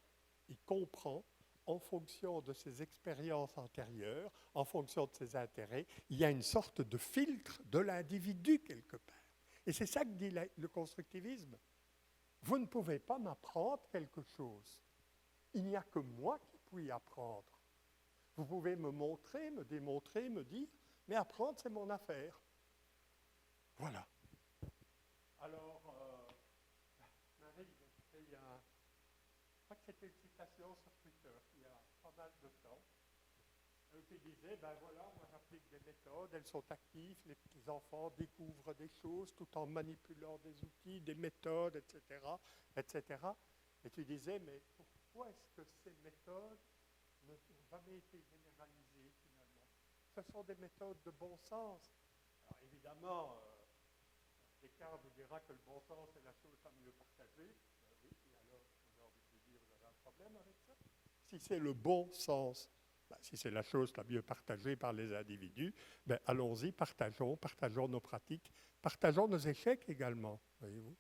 il comprend, en fonction de ses expériences antérieures, en fonction de ses intérêts, il y a une sorte de filtre de l'individu quelque part. Et c'est ça que dit le constructivisme. Vous ne pouvez pas m'apprendre quelque chose. Il n'y a que moi qui puis apprendre. Vous pouvez me montrer, me démontrer, me dire, mais apprendre, c'est mon affaire. Voilà. Alors, Marie, je crois que c'était une citation sur Twitter il y a pas mal de temps, qui disait, voilà, moi j'applique des méthodes, elles sont actives, les enfants découvrent des choses tout en manipulant des outils, des méthodes, etc., etc. Et tu disais, mais pourquoi est-ce que ces méthodes n'ont jamais été généralisées finalement? Ce sont des méthodes de bon sens. Alors évidemment, Descartes vous dira que le bon sens est la chose la mieux partagée. Oui, et alors, j'ai envie de vous dire, vous avez un problème avec ça? Si c'est le bon sens, si c'est la chose la mieux partagée par les individus, allons-y, partageons nos pratiques, partageons nos échecs également, voyez-vous.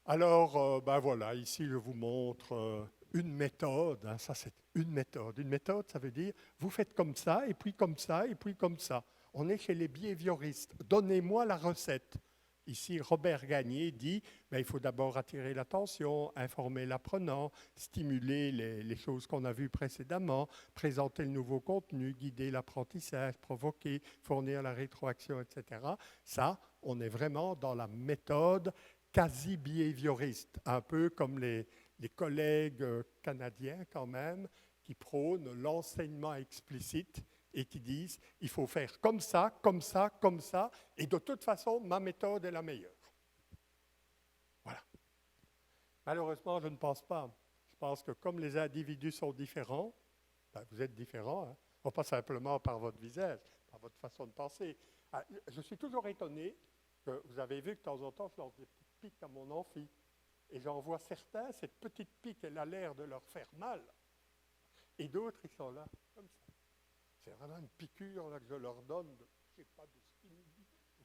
Alors, voilà, ici je vous montre une méthode, hein, ça c'est une méthode. Une méthode, ça veut dire, vous faites comme ça, et puis comme ça, et puis comme ça. On est chez les behavioristes. Donnez-moi la recette. Ici, Robert Gagné dit, il faut d'abord attirer l'attention, informer l'apprenant, stimuler les choses qu'on a vues précédemment, présenter le nouveau contenu, guider l'apprentissage, provoquer, fournir la rétroaction, etc. Ça, on est vraiment dans la méthode quasi-behavioriste, un peu comme les collègues canadiens quand même, qui prônent l'enseignement explicite et qui disent il faut faire comme ça, comme ça, comme ça, et de toute façon, ma méthode est la meilleure. Voilà. Malheureusement, je ne pense pas. Je pense que comme les individus sont différents, vous êtes différents, hein, pas simplement par votre visage, par votre façon de penser. Je suis toujours étonné que vous avez vu que de temps en temps, je lance des petites piques à mon amphi. Et j'en vois certains, cette petite pique, elle a l'air de leur faire mal. Et d'autres, ils sont là, comme ça. C'est vraiment une piqûre là, que je leur donne, je ne sais pas de ce qu'ils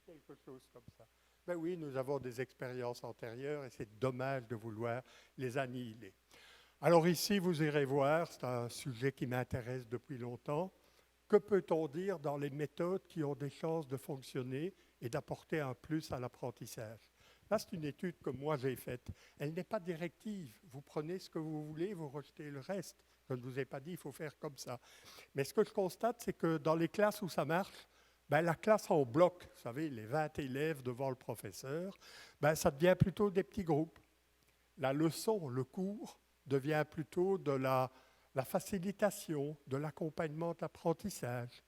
quelque chose comme ça. Ben oui, nous avons des expériences antérieures et c'est dommage de vouloir les annihiler. Alors ici, vous irez voir, c'est un sujet qui m'intéresse depuis longtemps. Que peut-on dire dans les méthodes qui ont des chances de fonctionner et d'apporter un plus à l'apprentissage? Là, c'est une étude que moi j'ai faite. Elle n'est pas directive. Vous prenez ce que vous voulez, vous rejetez le reste. Je ne vous ai pas dit il faut faire comme ça. Mais ce que je constate, c'est que dans les classes où ça marche, ben, la classe en bloc, vous savez, les 20 élèves devant le professeur, ben, ça devient plutôt des petits groupes. La leçon, le cours, devient plutôt de la facilitation, de l'accompagnement d'apprentissage.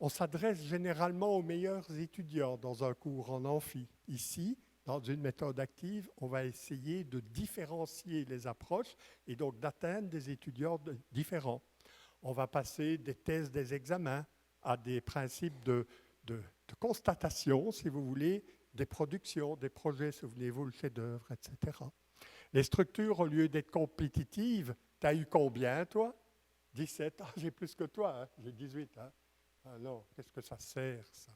On s'adresse généralement aux meilleurs étudiants dans un cours en amphi. Ici, dans une méthode active, on va essayer de différencier les approches et donc d'atteindre des étudiants différents. On va passer des tests, des examens à des principes de constatation, si vous voulez, des productions, des projets, souvenez-vous, le chef-d'œuvre, etc. Les structures, au lieu d'être compétitives, tu as eu combien, toi? 17. Ah, j'ai plus que toi, hein? J'ai 18. Hein? Ah non, qu'est-ce que ça sert, ça?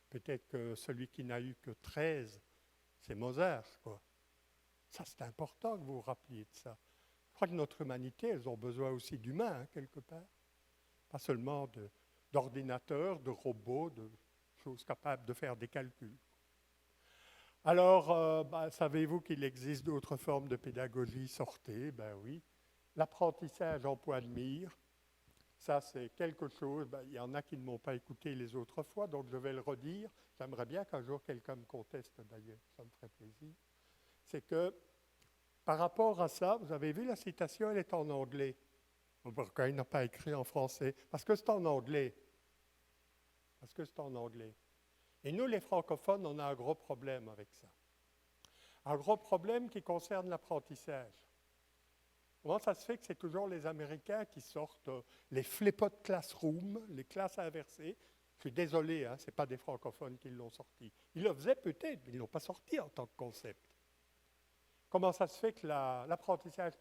Peut-être que celui qui n'a eu que 13, c'est Mozart, quoi. Ça, c'est important que vous vous rappeliez de ça. Je crois que notre humanité, elles ont besoin aussi d'humains, hein, quelque part. Pas seulement d'ordinateurs, de robots, de choses capables de faire des calculs. Alors, savez-vous qu'il existe d'autres formes de pédagogie? Sortez, ben oui. L'apprentissage en point de mire, ça c'est quelque chose, il y en a qui ne m'ont pas écouté les autres fois, donc je vais le redire. J'aimerais bien qu'un jour quelqu'un me conteste d'ailleurs, ça me ferait plaisir. C'est que par rapport à ça, vous avez vu la citation, elle est en anglais. Pourquoi il n'a pas écrit en français? Parce que c'est en anglais. Parce que c'est en anglais. Et nous, les francophones, on a un gros problème avec ça. Un gros problème qui concerne l'apprentissage. Comment ça se fait que c'est toujours les Américains qui sortent les flip-out classroom, les classes inversées? Je suis désolé, hein, ce n'est pas des francophones qui l'ont sorti. Ils le faisaient peut-être, mais ils ne l'ont pas sorti en tant que concept. Comment ça se fait que l'apprentissage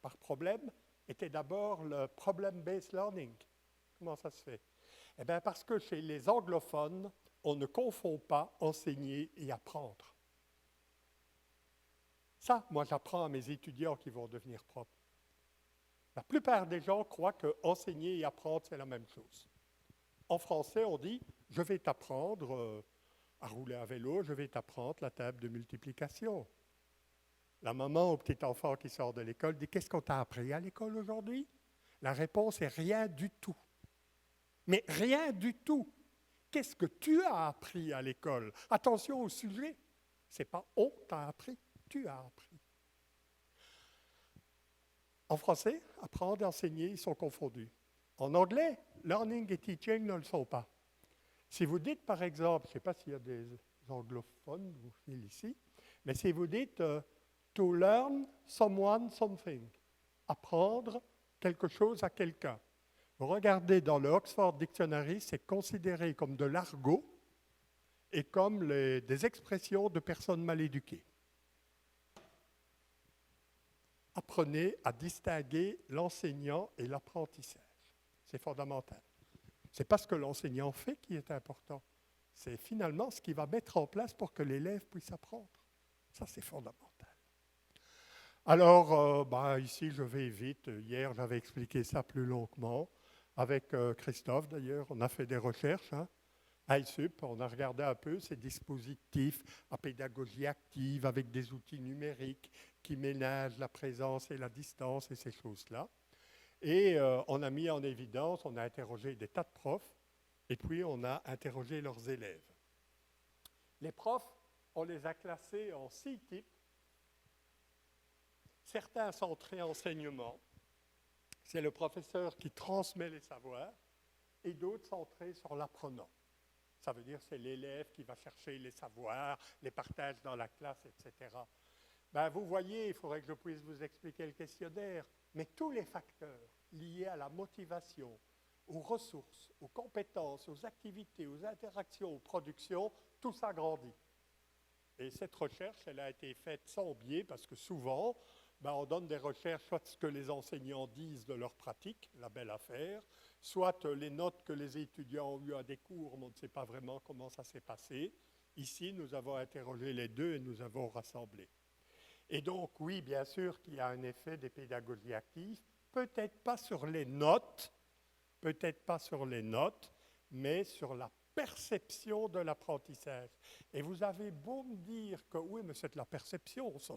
par problème était d'abord le problem-based learning? Comment ça se fait? Eh bien, parce que chez les anglophones, on ne confond pas enseigner et apprendre. Ça, moi, j'apprends à mes étudiants qui vont devenir profs. La plupart des gens croient que enseigner et apprendre, c'est la même chose. En français, on dit « je vais t'apprendre à rouler à vélo, je vais t'apprendre la table de multiplication ». La maman au petit enfant qui sort de l'école dit « qu'est-ce qu'on t'a appris à l'école aujourd'hui ?» La réponse est « rien du tout ». Mais rien du tout. Qu'est-ce que tu as appris à l'école? Attention au sujet. Ce n'est pas « on t'a appris », tu as appris. En français, apprendre et enseigner, ils sont confondus. En anglais, learning et teaching ne le sont pas. Si vous dites, par exemple, je ne sais pas s'il y a des anglophones ici, mais si vous dites to learn someone something, apprendre quelque chose à quelqu'un. Vous regardez dans le Oxford Dictionary, c'est considéré comme de l'argot et comme des expressions de personnes mal éduquées. Apprenez à distinguer l'enseignant et l'apprentissage. C'est fondamental. Ce n'est pas ce que l'enseignant fait qui est important. C'est finalement ce qu'il va mettre en place pour que l'élève puisse apprendre. Ça, c'est fondamental. Alors, ici, je vais vite. Hier, j'avais expliqué ça plus longuement. Avec Christophe, d'ailleurs, on a fait des recherches. ISUP, on a regardé un peu ces dispositifs à pédagogie active avec des outils numériques qui ménagent la présence et la distance et ces choses-là. Et on a mis en évidence, on a interrogé des tas de profs et puis on a interrogé leurs élèves. Les profs, on les a classés en 6 types. Certains centrés enseignement, c'est le professeur qui transmet les savoirs, et d'autres centrés sur l'apprenant. Ça veut dire que c'est l'élève qui va chercher les savoirs, les partage dans la classe, etc. Vous voyez, il faudrait que je puisse vous expliquer le questionnaire, mais tous les facteurs liés à la motivation, aux ressources, aux compétences, aux activités, aux interactions, aux productions, tout ça grandit. Et cette recherche, elle a été faite sans biais parce que souvent, ben, on donne des recherches, soit ce que les enseignants disent de leur pratique, la belle affaire, soit les notes que les étudiants ont eues à des cours, mais on ne sait pas vraiment comment ça s'est passé. Ici, nous avons interrogé les deux et nous avons rassemblé. Et donc, oui, bien sûr qu'il y a un effet des pédagogies actives, peut-être pas sur les notes, mais sur la perception de l'apprentissage. Et vous avez beau me dire que oui, mais c'est de la perception, ça,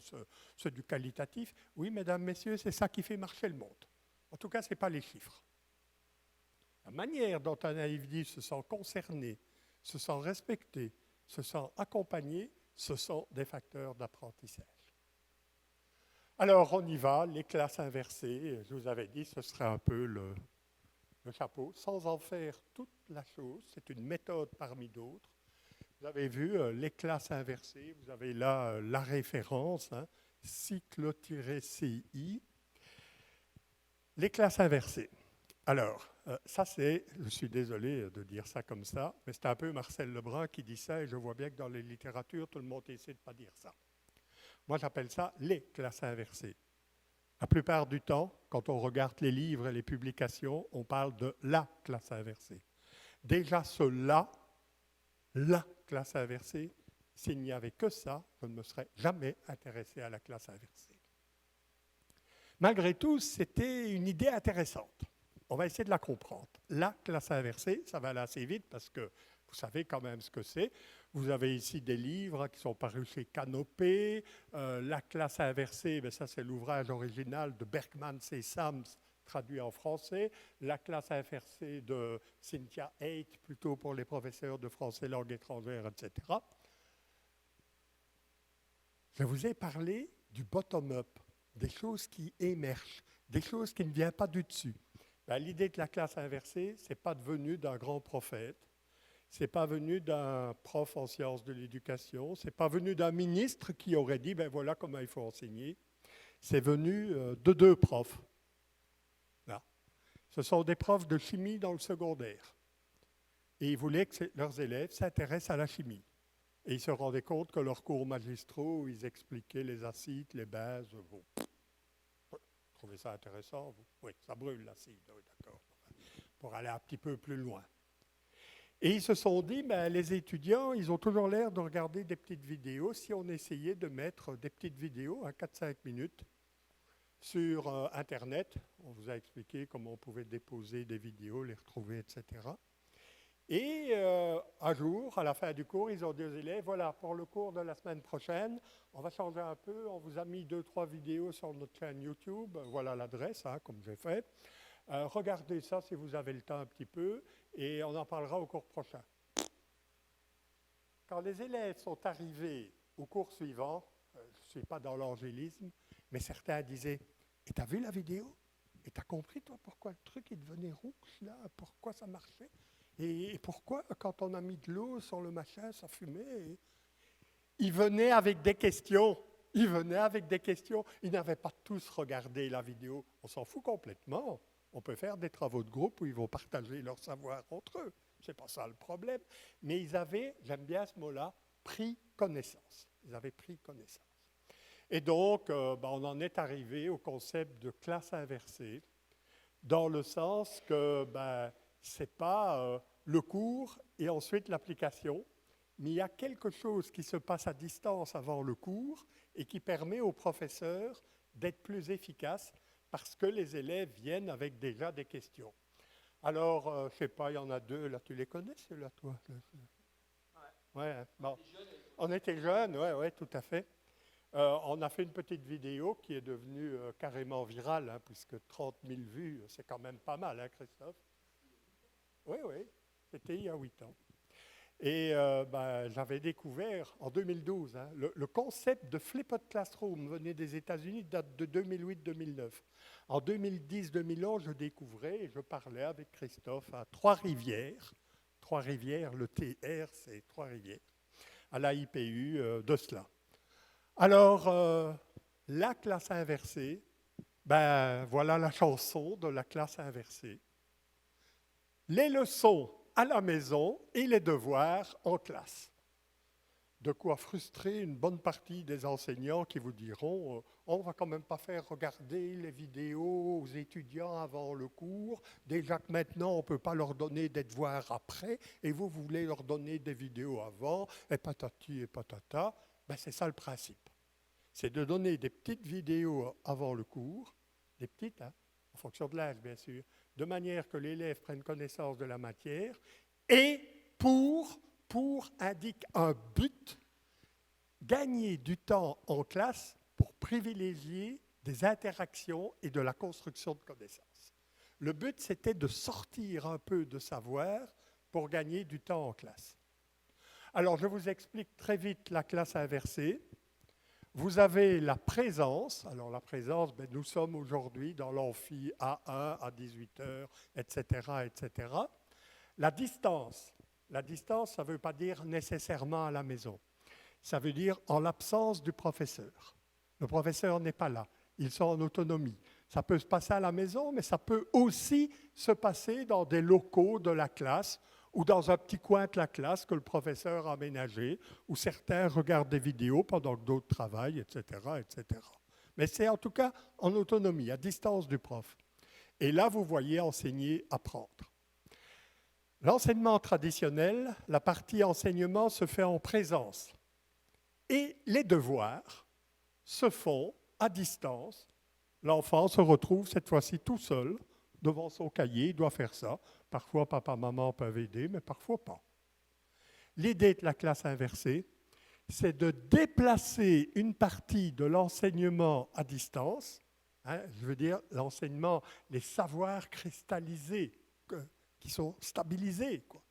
c'est du qualitatif. Oui, mesdames, messieurs, c'est ça qui fait marcher le monde. En tout cas, ce n'est pas les chiffres. La manière dont un individu se sent concerné, se sent respecté, se sent accompagné, ce sont des facteurs d'apprentissage. Alors, on y va, les classes inversées. Je vous avais dit, ce serait un peu le chapeau, sans en faire toute la chose. C'est une méthode parmi d'autres. Vous avez vu les classes inversées. Vous avez là la référence, hein, cycle-CI. Les classes inversées. Alors, ça c'est, je suis désolé de dire ça comme ça, mais c'est un peu Marcel Lebrun qui dit ça, et je vois bien que dans les littératures, tout le monde essaie de ne pas dire ça. Moi, j'appelle ça les classes inversées. La plupart du temps, quand on regarde les livres et les publications, on parle de la classe inversée. Déjà, la classe inversée, s'il n'y avait que ça, je ne me serais jamais intéressé à la classe inversée. Malgré tout, c'était une idée intéressante. On va essayer de la comprendre. La classe inversée, ça va aller assez vite parce que vous savez quand même ce que c'est. Vous avez ici des livres qui sont parus chez Canopée. La classe inversée, ben ça c'est l'ouvrage original de Berkman et Sams, traduit en français. La classe inversée de Cynthia Haidt, plutôt pour les professeurs de français langue étrangère, etc. Je vous ai parlé du bottom-up, des choses qui émergent, des choses qui ne viennent pas du dessus. Ben, l'idée de la classe inversée, ce n'est pas venu d'un grand prophète, ce n'est pas venu d'un prof en sciences de l'éducation, ce n'est pas venu d'un ministre qui aurait dit, ben voilà comment il faut enseigner. C'est venu de deux profs. Là. Ce sont des profs de chimie dans le secondaire. Et ils voulaient que leurs élèves s'intéressent à la chimie. Et ils se rendaient compte que leurs cours magistraux, où ils expliquaient les acides, les bases, vous trouvez ça intéressant, vous? Oui, ça brûle l'acide, oui, d'accord. Pour aller un petit peu plus loin. Et ils se sont dit, ben, les étudiants, ils ont toujours l'air de regarder des petites vidéos. Si on essayait de mettre des petites vidéos à 4-5 minutes sur Internet, on vous a expliqué comment on pouvait déposer des vidéos, les retrouver, etc. Et un jour, à la fin du cours, ils ont dit aux élèves, voilà, pour le cours de la semaine prochaine, on va changer un peu, on vous a mis 2-3 vidéos sur notre chaîne YouTube, voilà l'adresse, hein, comme j'ai fait. Regardez ça si vous avez le temps un petit peu, et on en parlera au cours prochain. Quand les élèves sont arrivés au cours suivant, je ne suis pas dans l'angélisme, mais certains disaient, et t'as vu la vidéo? Et t'as compris, toi, pourquoi le truc il devenait rouge, là? Pourquoi ça marchait? Et pourquoi, quand on a mis de l'eau sur le machin, ça fumait? Ils venaient avec des questions. Ils n'avaient pas tous regardé la vidéo. On s'en fout complètement. On peut faire des travaux de groupe où ils vont partager leur savoir entre eux. Ce n'est pas ça le problème. Mais ils avaient, j'aime bien ce mot-là, pris connaissance. Ils avaient pris connaissance. Et donc, on en est arrivé au concept de classe inversée, dans le sens que ce n'est pas le cours et ensuite l'application, mais il y a quelque chose qui se passe à distance avant le cours et qui permet aux professeurs d'être plus efficaces parce que les élèves viennent avec déjà des questions. Alors, je ne sais pas, il y en a deux, là, tu les connais, ceux-là, toi? Ouais, bon. On était jeunes, oui, tout à fait. On a fait une petite vidéo qui est devenue carrément virale, hein, puisque 30 000 vues, c'est quand même pas mal, hein, Christophe? Oui, c'était il y a 8 ans. Et j'avais découvert en 2012, hein, le concept de Flipped Classroom venait des États-Unis, date de 2008-2009. En 2010-2011, je découvrais et je parlais avec Christophe à Trois-Rivières. Trois-Rivières, le TR, c'est Trois-Rivières, à la IPU de cela. Alors, la classe inversée, voilà la chanson de la classe inversée. Les leçons à la maison et les devoirs en classe. de quoi frustrer une bonne partie des enseignants qui vous diront on ne va quand même pas faire regarder les vidéos aux étudiants avant le cours, déjà que maintenant on ne peut pas leur donner des devoirs après, et vous voulez leur donner des vidéos avant, et patati et patata. Ben, c'est ça le principe. C'est de donner des petites vidéos avant le cours, des petites, hein, en fonction de l'âge bien sûr, de manière que l'élève prenne connaissance de la matière, et pour indique un but, gagner du temps en classe pour privilégier des interactions et de la construction de connaissances. Le but, c'était de sortir un peu de savoir pour gagner du temps en classe. Alors, je vous explique très vite la classe inversée. Vous avez la présence. Alors, la présence, ben, nous sommes aujourd'hui dans l'amphi A1 à 18h, etc., etc. La distance, ça ne veut pas dire nécessairement à la maison. Ça veut dire en l'absence du professeur. Le professeur n'est pas là. Ils sont en autonomie. Ça peut se passer à la maison, mais ça peut aussi se passer dans des locaux de la classe ou dans un petit coin de la classe que le professeur a aménagé, où certains regardent des vidéos pendant que d'autres travaillent, etc., etc. Mais c'est en tout cas en autonomie, à distance du prof. Et là, vous voyez enseigner, apprendre. L'enseignement traditionnel, la partie enseignement se fait en présence. Et les devoirs se font à distance. L'enfant se retrouve cette fois-ci tout seul devant son cahier, il doit faire ça. Parfois, papa, maman peuvent aider, mais parfois pas. L'idée de la classe inversée, c'est de déplacer une partie de l'enseignement à distance, hein, je veux dire l'enseignement, les savoirs cristallisés, qui sont stabilisés, quoi.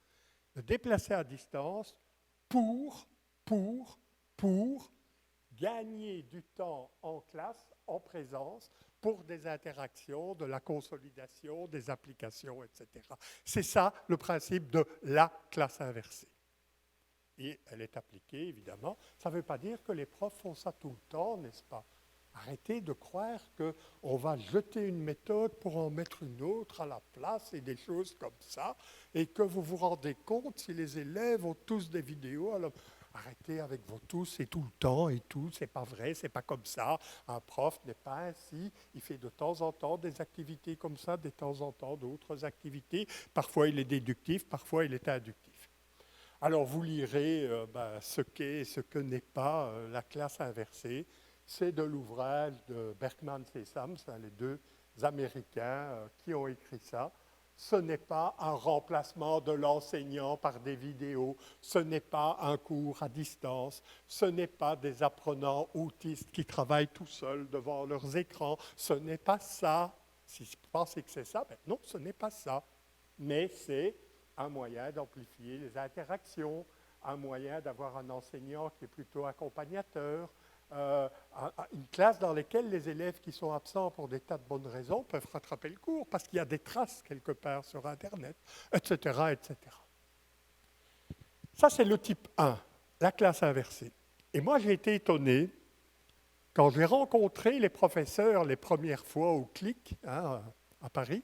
De déplacer à distance pour gagner du temps en classe, en présence, pour des interactions, de la consolidation, des applications, etc. C'est ça le principe de la classe inversée. Et elle est appliquée, évidemment. Ça ne veut pas dire que les profs font ça tout le temps, n'est-ce pas? Arrêtez de croire qu'on va jeter une méthode pour en mettre une autre à la place et des choses comme ça, et que vous vous rendez compte si les élèves ont tous des vidéos. Alors, arrêtez avec vos tous et tout le temps et tout, c'est pas vrai, c'est pas comme ça. Un prof n'est pas ainsi, il fait de temps en temps des activités comme ça, de temps en temps d'autres activités. Parfois il est déductif, parfois il est inductif. Alors vous lirez ce qu'est et ce que n'est pas la classe inversée. C'est de l'ouvrage de Berkman et Sams, les deux Américains qui ont écrit ça. Ce n'est pas un remplacement de l'enseignant par des vidéos, ce n'est pas un cours à distance, ce n'est pas des apprenants autistes qui travaillent tout seuls devant leurs écrans, ce n'est pas ça. Si vous pensez que c'est ça, ben non, ce n'est pas ça. Mais c'est un moyen d'amplifier les interactions, un moyen d'avoir un enseignant qui est plutôt accompagnateur, une classe dans laquelle les élèves qui sont absents pour des tas de bonnes raisons peuvent rattraper le cours parce qu'il y a des traces quelque part sur Internet, etc., etc. Ça, c'est le type 1, la classe inversée. Et moi, j'ai été étonné quand j'ai rencontré les professeurs les premières fois au CLIC, hein, à Paris.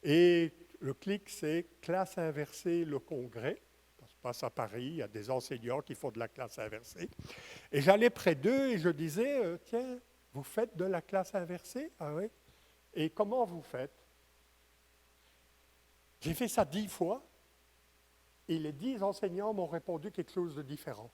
Et le CLIC, c'est classe inversée, le congrès. Ça se passe à Paris, il y a des enseignants qui font de la classe inversée. Et j'allais près d'eux et je disais, tiens, vous faites de la classe inversée? Ah oui. Et comment vous faites? J'ai fait ça 10 fois et les 10 enseignants m'ont répondu quelque chose de différent.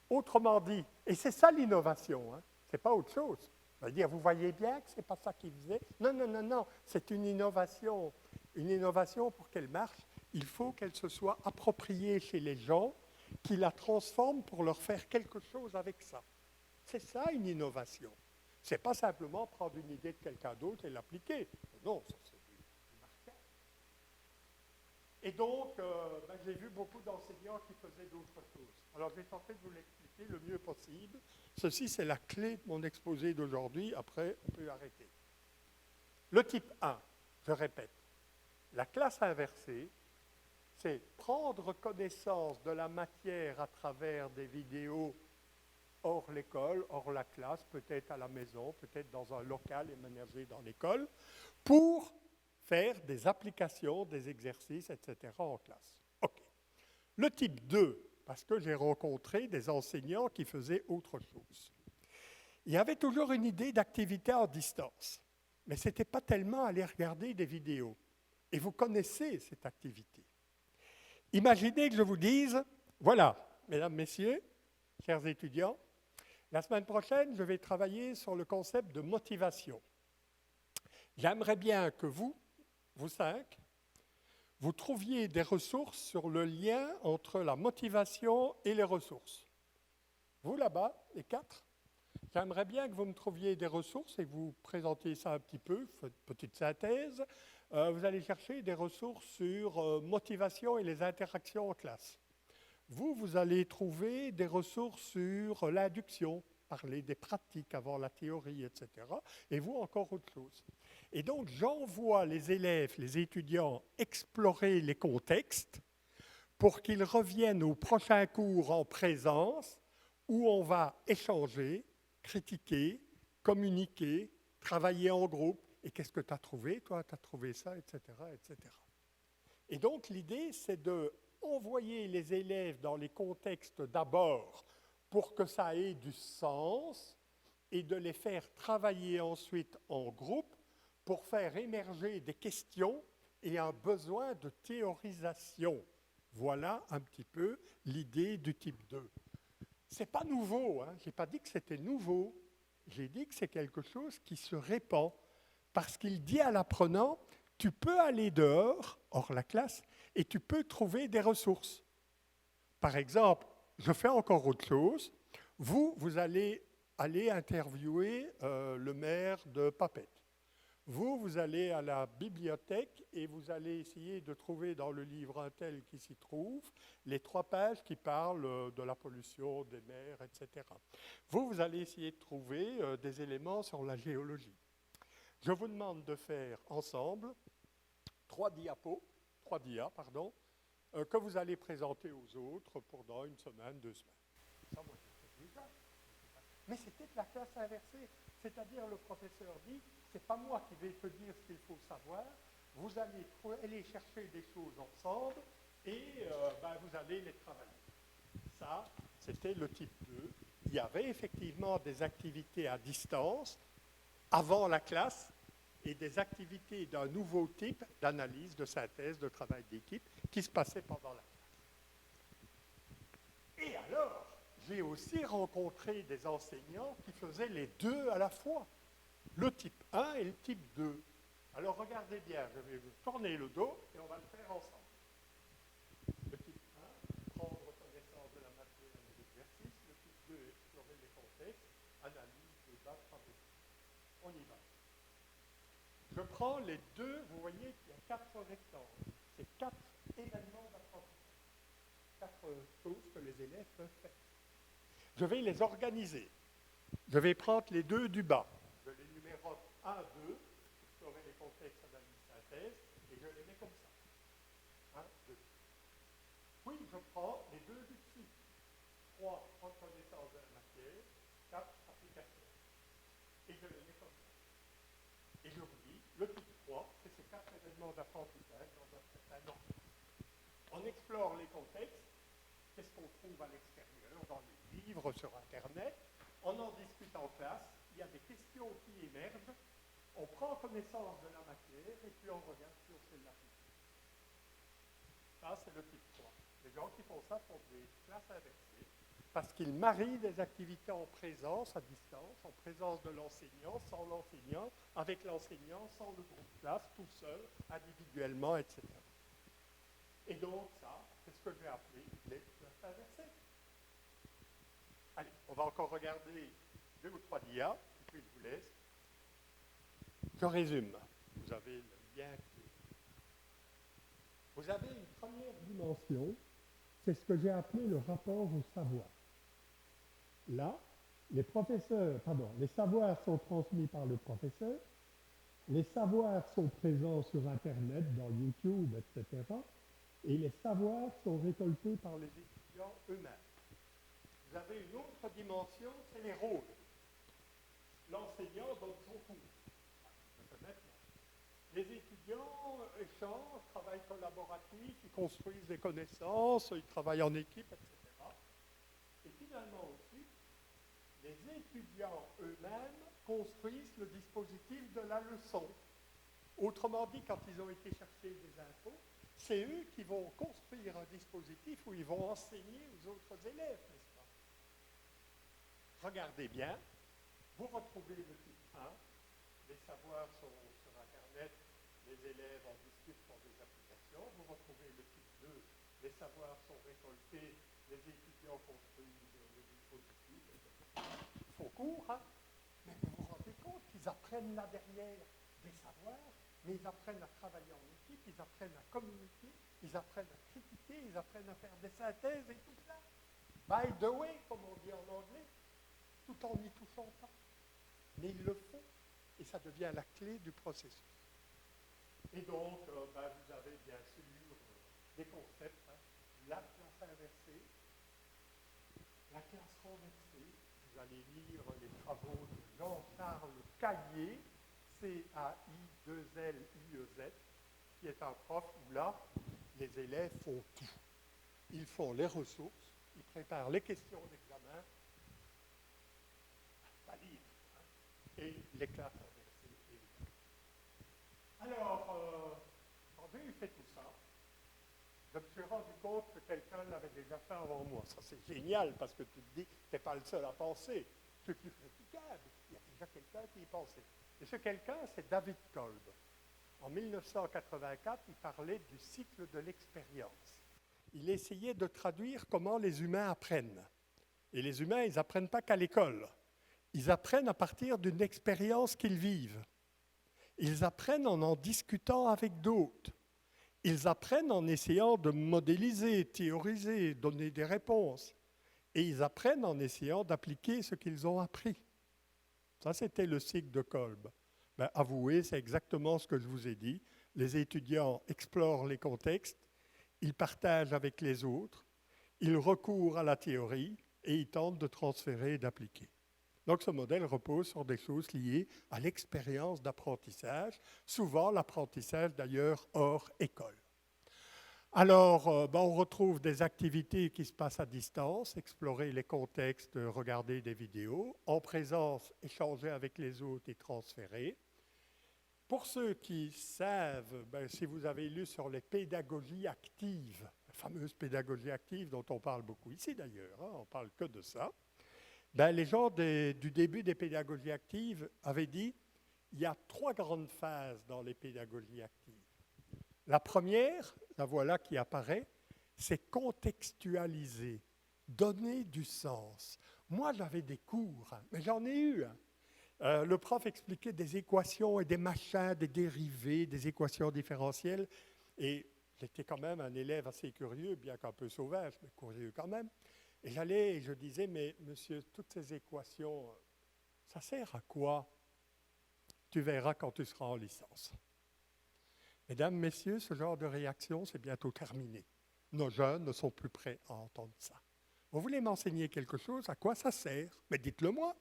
Autrement dit, et c'est ça l'innovation, hein, c'est pas autre chose. On va dire, vous voyez bien que ce n'est pas ça qu'ils faisaient? Non, non, non, non, c'est une innovation. Une innovation, pour qu'elle marche, il faut qu'elle se soit appropriée chez les gens, qui la transforment pour leur faire quelque chose avec ça. C'est ça une innovation. Ce n'est pas simplement prendre une idée de quelqu'un d'autre et l'appliquer. Non, ça c'est du marquage. Et donc, j'ai vu beaucoup d'enseignants qui faisaient d'autres choses. Alors, je vais tenter de vous l'expliquer le mieux possible. Ceci, c'est la clé de mon exposé d'aujourd'hui. Après, on peut arrêter. Le type 1, je répète, la classe inversée, c'est prendre connaissance de la matière à travers des vidéos hors l'école, hors la classe, peut-être à la maison, peut-être dans un local aménagé dans l'école, pour faire des applications, des exercices, etc. en classe. OK. Le type 2, parce que j'ai rencontré des enseignants qui faisaient autre chose. Il y avait toujours une idée d'activité en distance, mais ce n'était pas tellement aller regarder des vidéos. Et vous connaissez cette activité. Imaginez que je vous dise, voilà, mesdames, messieurs, chers étudiants, la semaine prochaine, je vais travailler sur le concept de motivation. J'aimerais bien que vous cinq, vous trouviez des ressources sur le lien entre la motivation et les ressources. Vous là-bas, les quatre, j'aimerais bien que vous me trouviez des ressources et que vous présentiez ça un petit peu, faites une petite synthèse. Vous allez chercher des ressources sur motivation et les interactions en classe. Vous allez trouver des ressources sur l'induction, parler des pratiques avant la théorie, etc. Et vous, encore autre chose. Et donc, j'envoie les élèves, les étudiants, explorer les contextes pour qu'ils reviennent au prochain cours en présence où on va échanger, critiquer, communiquer, travailler en groupe. Et qu'est-ce que tu as trouvé? Toi, tu as trouvé ça, etc., etc. Et donc, l'idée, c'est d'envoyer les élèves dans les contextes d'abord pour que ça ait du sens et de les faire travailler ensuite en groupe pour faire émerger des questions et un besoin de théorisation. Voilà un petit peu l'idée du type 2. Ce n'est pas nouveau, hein. Je n'ai pas dit que c'était nouveau, j'ai dit que c'est quelque chose qui se répand, parce qu'il dit à l'apprenant, tu peux aller dehors, hors la classe, et tu peux trouver des ressources. Par exemple, je fais encore autre chose, vous allez aller interviewer le maire de Papette. Vous allez à la bibliothèque et vous allez essayer de trouver dans le livre un tel qui s'y trouve les 3 pages qui parlent de la pollution des mers, etc. Vous allez essayer de trouver des éléments sur la géologie. Je vous demande de faire ensemble 3 dias, que vous allez présenter aux autres pendant 1 semaine, 2 semaines. Ça, moi, je fais déjà. Mais c'était de la classe inversée. C'est-à-dire, le professeur dit, c'est pas moi qui vais te dire ce qu'il faut savoir, vous allez aller chercher des choses ensemble et vous allez les travailler. Ça, c'était le type 2. Il y avait effectivement des activités à distance avant la classe et des activités d'un nouveau type d'analyse, de synthèse, de travail d'équipe qui se passaient pendant la classe. Et alors, j'ai aussi rencontré des enseignants qui faisaient les deux à la fois, le type 1 et le type 2. Alors regardez bien, je vais vous tourner le dos et on va le faire ensemble. Le type 1, prendre connaissance de la matière et des exercices. Le type 2, explorer les contextes, analyse, débat, travail. On y va. Je prends les deux, vous voyez qu'il y a 4 rectangles. C'est 4 événements d'apprentissage. 4 choses que les élèves peuvent faire. Je vais les organiser. Je vais prendre les 2 du bas. Je les numérote 1, 2, explorer les contextes, analyse, synthèse, et je les mets comme ça. 1, 2. Puis je prends les 2 du dessus. 3, prendre connaissance de la matière. 4, application. Et je les mets comme ça. Et je vous dis, le type 3, c'est ces 4 événements d'apprentissage dans un certain ordre. On explore les contextes. Qu'est-ce qu'on trouve à l'extérieur, dans les livres, sur Internet. On en discute en classe. Il y a des questions qui émergent. On prend connaissance de la matière et puis on regarde si on sait l'appliquer. Ça, c'est le type 3. Les gens qui font ça font des classes inversées parce qu'ils marient des activités en présence, à distance, en présence de l'enseignant, sans l'enseignant, avec l'enseignant, sans le groupe classe, tout seul, individuellement, etc. Et donc, ça, c'est ce que j'ai appelé les classes inversées. Allez, on va encore regarder 2 ou 3 dias, et puis je vous laisse. Je résume. Vous avez le lien. Vous avez une première dimension, c'est ce que j'ai appelé le rapport au savoir. Là, les savoirs sont transmis par le professeur, les savoirs sont présents sur Internet, dans YouTube, etc. Et les savoirs sont récoltés par les étudiants eux-mêmes. Vous avez une autre dimension, c'est les rôles. L'enseignant donne son cours. Les étudiants échangent, travaillent collaboratif, ils construisent des connaissances, ils travaillent en équipe, etc. finalement aussi, les étudiants eux-mêmes construisent le dispositif de la leçon. Autrement dit, quand ils ont été chercher des infos, c'est eux qui vont construire un dispositif où ils vont enseigner aux autres élèves, n'est-ce pas? Regardez bien, vous retrouvez le type 1, les savoirs sont sur Internet, les élèves en discutent pour des applications. Vous retrouvez le type 2, les savoirs sont récoltés, les étudiants construisent le dispositif, etc. Ils font cours, hein? Mais vous vous rendez compte qu'ils apprennent là derrière des savoirs, mais ils apprennent à travailler en équipe, ils apprennent à communiquer, ils apprennent à critiquer, ils apprennent à faire des synthèses et tout ça. By the way, comme on dit en anglais, tout en n'y touchant pas. Mais ils le font, et ça devient la clé du processus. Et donc, vous avez bien sûr des concepts, hein. La classe inversée, la classe renversée. Vous allez lire les travaux de Jean-Charles Caillé, C-A-I-2-L-I-E-Z, qui est un prof où là, les élèves font tout. Ils font les ressources, ils préparent les questions d'examen, pas lire, hein, et les classes inversées, évidemment. Alors, quand j'ai eu fait tout ça, je me suis rendu compte que quelqu'un l'avait déjà fait avant moi. Ça, c'est génial, parce que tu te dis, tu n'es pas le seul à penser. C'est plus critiquable. Il y a déjà quelqu'un qui y pensait. Et ce quelqu'un, c'est David Kolb. En 1984, il parlait du cycle de l'expérience. Il essayait de traduire comment les humains apprennent. Et les humains, ils n'apprennent pas qu'à l'école. Ils apprennent à partir d'une expérience qu'ils vivent. Ils apprennent en discutant avec d'autres. Ils apprennent en essayant de modéliser, théoriser, donner des réponses. Et ils apprennent en essayant d'appliquer ce qu'ils ont appris. Ça, c'était le cycle de Kolb. Avouez, c'est exactement ce que je vous ai dit. Les étudiants explorent les contextes, ils partagent avec les autres, ils recourent à la théorie et ils tentent de transférer et d'appliquer. Donc ce modèle repose sur des choses liées à l'expérience d'apprentissage, souvent l'apprentissage d'ailleurs hors école. Alors, on retrouve des activités qui se passent à distance, explorer les contextes, regarder des vidéos, en présence, échanger avec les autres et transférer. Pour ceux qui savent, si vous avez lu sur les pédagogies actives, la fameuse pédagogie active dont on parle beaucoup ici d'ailleurs, hein, on ne parle que de ça, les gens du début des pédagogies actives avaient dit qu'il y a 3 grandes phases dans les pédagogies actives. La première, la voilà qui apparaît, c'est contextualiser, donner du sens. Moi, j'avais des cours, hein, mais j'en ai eu. Hein. Le prof expliquait des équations et des machins, des dérivés, des équations différentielles. Et j'étais quand même un élève assez curieux, bien qu'un peu sauvage, mais curieux quand même. Et j'allais et je disais, mais monsieur, toutes ces équations, ça sert à quoi? Tu verras quand tu seras en licence. Mesdames, messieurs, ce genre de réaction, c'est bientôt terminé. Nos jeunes ne sont plus prêts à entendre ça. Vous voulez m'enseigner quelque chose? À quoi ça sert? Mais dites-le moi.